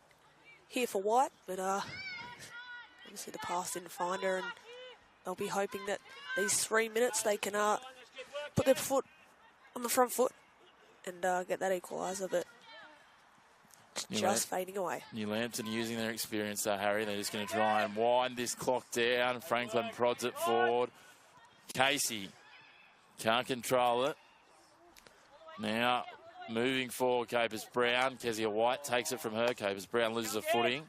C: here for White, but obviously the pass didn't find her, and they'll be hoping that these 3 minutes they can put their foot on the front foot and get that equaliser, but it's just fading away.
A: New Lambton using their experience though, Harry. They're just going to try and wind this clock down. Franklin prods it forward. Casey can't control it. Now moving forward, Copus-Brown. Kezia White takes it from her. Copus-Brown loses her footing.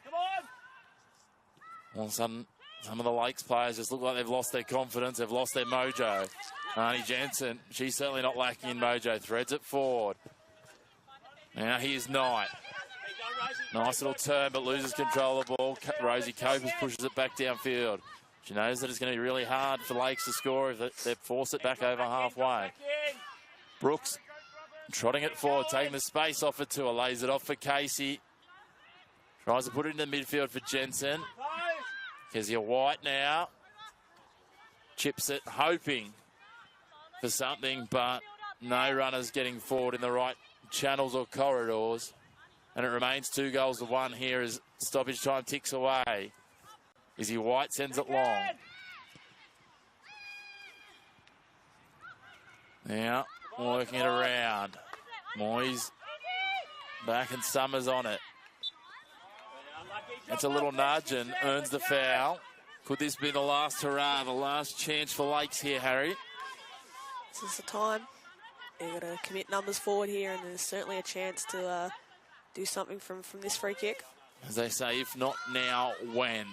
A: All of a sudden, some of the Lakes players just look like they've lost their confidence. They've lost their mojo. Arnie Jensen, she's certainly not lacking in mojo. Threads it forward. Now here's Knight. Nice little turn, but loses control of the ball. Rosie Copus pushes it back downfield. She knows that it's going to be really hard for Lakes to score if they force it back over halfway. Brooks trotting it forward, taking the space off it to her. Lays it off for Casey. Tries to put it in the midfield for Jensen. Kezia White now. Chips it, hoping for something, but no runners getting forward in the right channels or corridors. And it remains 2-1 here as stoppage time ticks away. Izzy White sends it long. Now, working it around. Moyes back and Summers on it. It's a little nudge and earns the foul. Could this be the last hurrah, the last chance for Lakes here, Harry?
C: This is the time. They've got to commit numbers forward here, and there's certainly a chance to do something from this free kick.
A: As they say, if not now, when?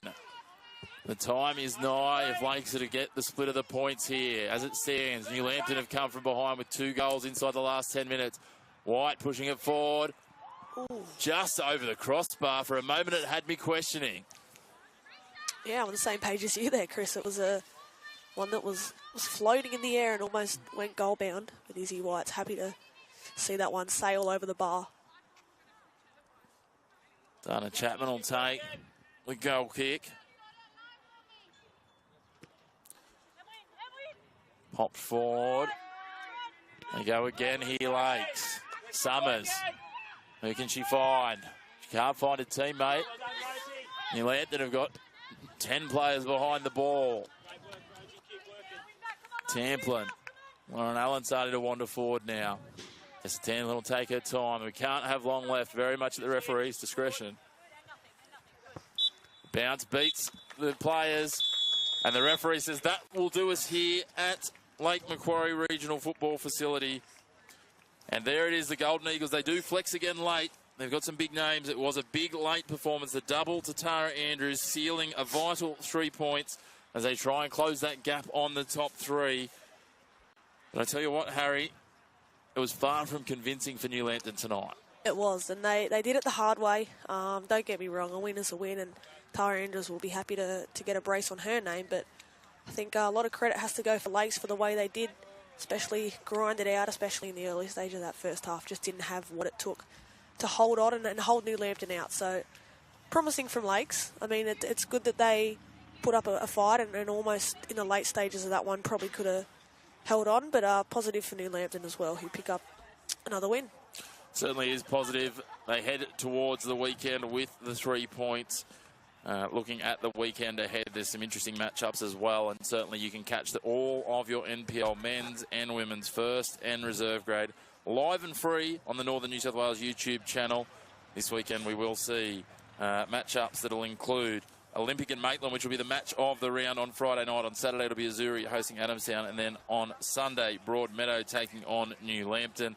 A: The time is nigh if Lakes are to get the split of the points here. As it stands, New Lambton have come from behind with 2 goals inside the last 10 minutes. White pushing it forward.
C: Ooh.
A: Just over the crossbar. For a moment, it had me questioning.
C: Yeah, I'm on the same page as you there, Chris. It was one that was floating in the air and almost went goal bound. But Izzy White's happy to see that one sail over the bar.
A: Dana Chapman will take the goal kick. Popped forward. They go again here, Lakes. Summers. Who can she find? She can't find a teammate. New Lambton have got 10 players behind the ball. Tamplin. Lauren Allen starting to wander forward now. Just Tamplin will take her time. We can't have long left. Very much at the referee's discretion. Bounce beats the players. And the referee says that will do us here at Lake Macquarie Regional Football Facility. And there it is, the Golden Eagles. They do flex again late. They've got some big names. It was a big late performance. The double to Tara Andrews, sealing a vital 3 points as they try and close that gap on the top three. But I tell you what, Harry, it was far from convincing for New Lambton tonight.
C: It was, and they did it the hard way. Don't get me wrong, a win is a win, and Tara Andrews will be happy to get a brace on her name, but I think a lot of credit has to go for Lakes for the way they did, especially grind it out, especially in the early stage of that first half. Just didn't have what it took to hold on and hold New Lambton out. So promising from Lakes. I mean, it's good that they put up a fight and almost in the late stages of that one probably could have held on, but positive for New Lambton as well, who pick up another win.
A: Certainly is positive. They head towards the weekend with the 3 points. Looking at the weekend ahead, there's some interesting matchups as well, and certainly you can catch all of your NPL men's and women's first and reserve grade live and free on the Northern New South Wales YouTube channel. This weekend we will see matchups that will include Olympic and Maitland, which will be the match of the round on Friday night. On Saturday it'll be Azuri hosting Adamstown, and then on Sunday Broadmeadow taking on New Lambton.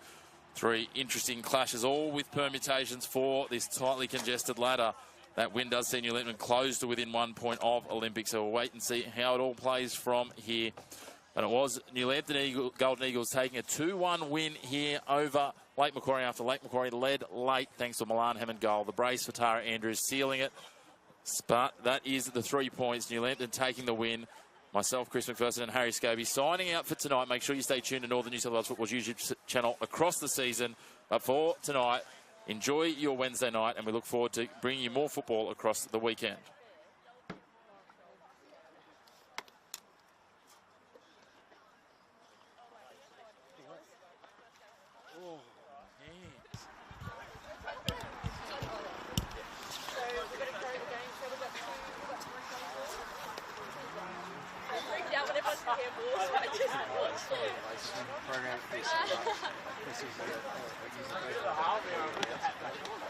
A: 3 interesting clashes, all with permutations for this tightly congested ladder. That win does see New Lambton close to within 1 point of Olympic, so we'll wait and see how it all plays from here. And it was New Lambton Golden Eagles taking a 2-1 win here over Lake Macquarie after Lake Macquarie led late thanks to a Milan Hammond goal. The brace for Tara Andrews sealing it. But that is the 3 points. New Lambton taking the win. Myself, Chris McPherson and Harry Scobie signing out for tonight. Make sure you stay tuned to Northern New South Wales Football's YouTube channel across the season. But for tonight, enjoy your Wednesday night, and we look forward to bringing you more football across the weekend.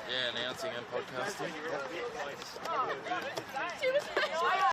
A: Yeah, announcing and podcasting.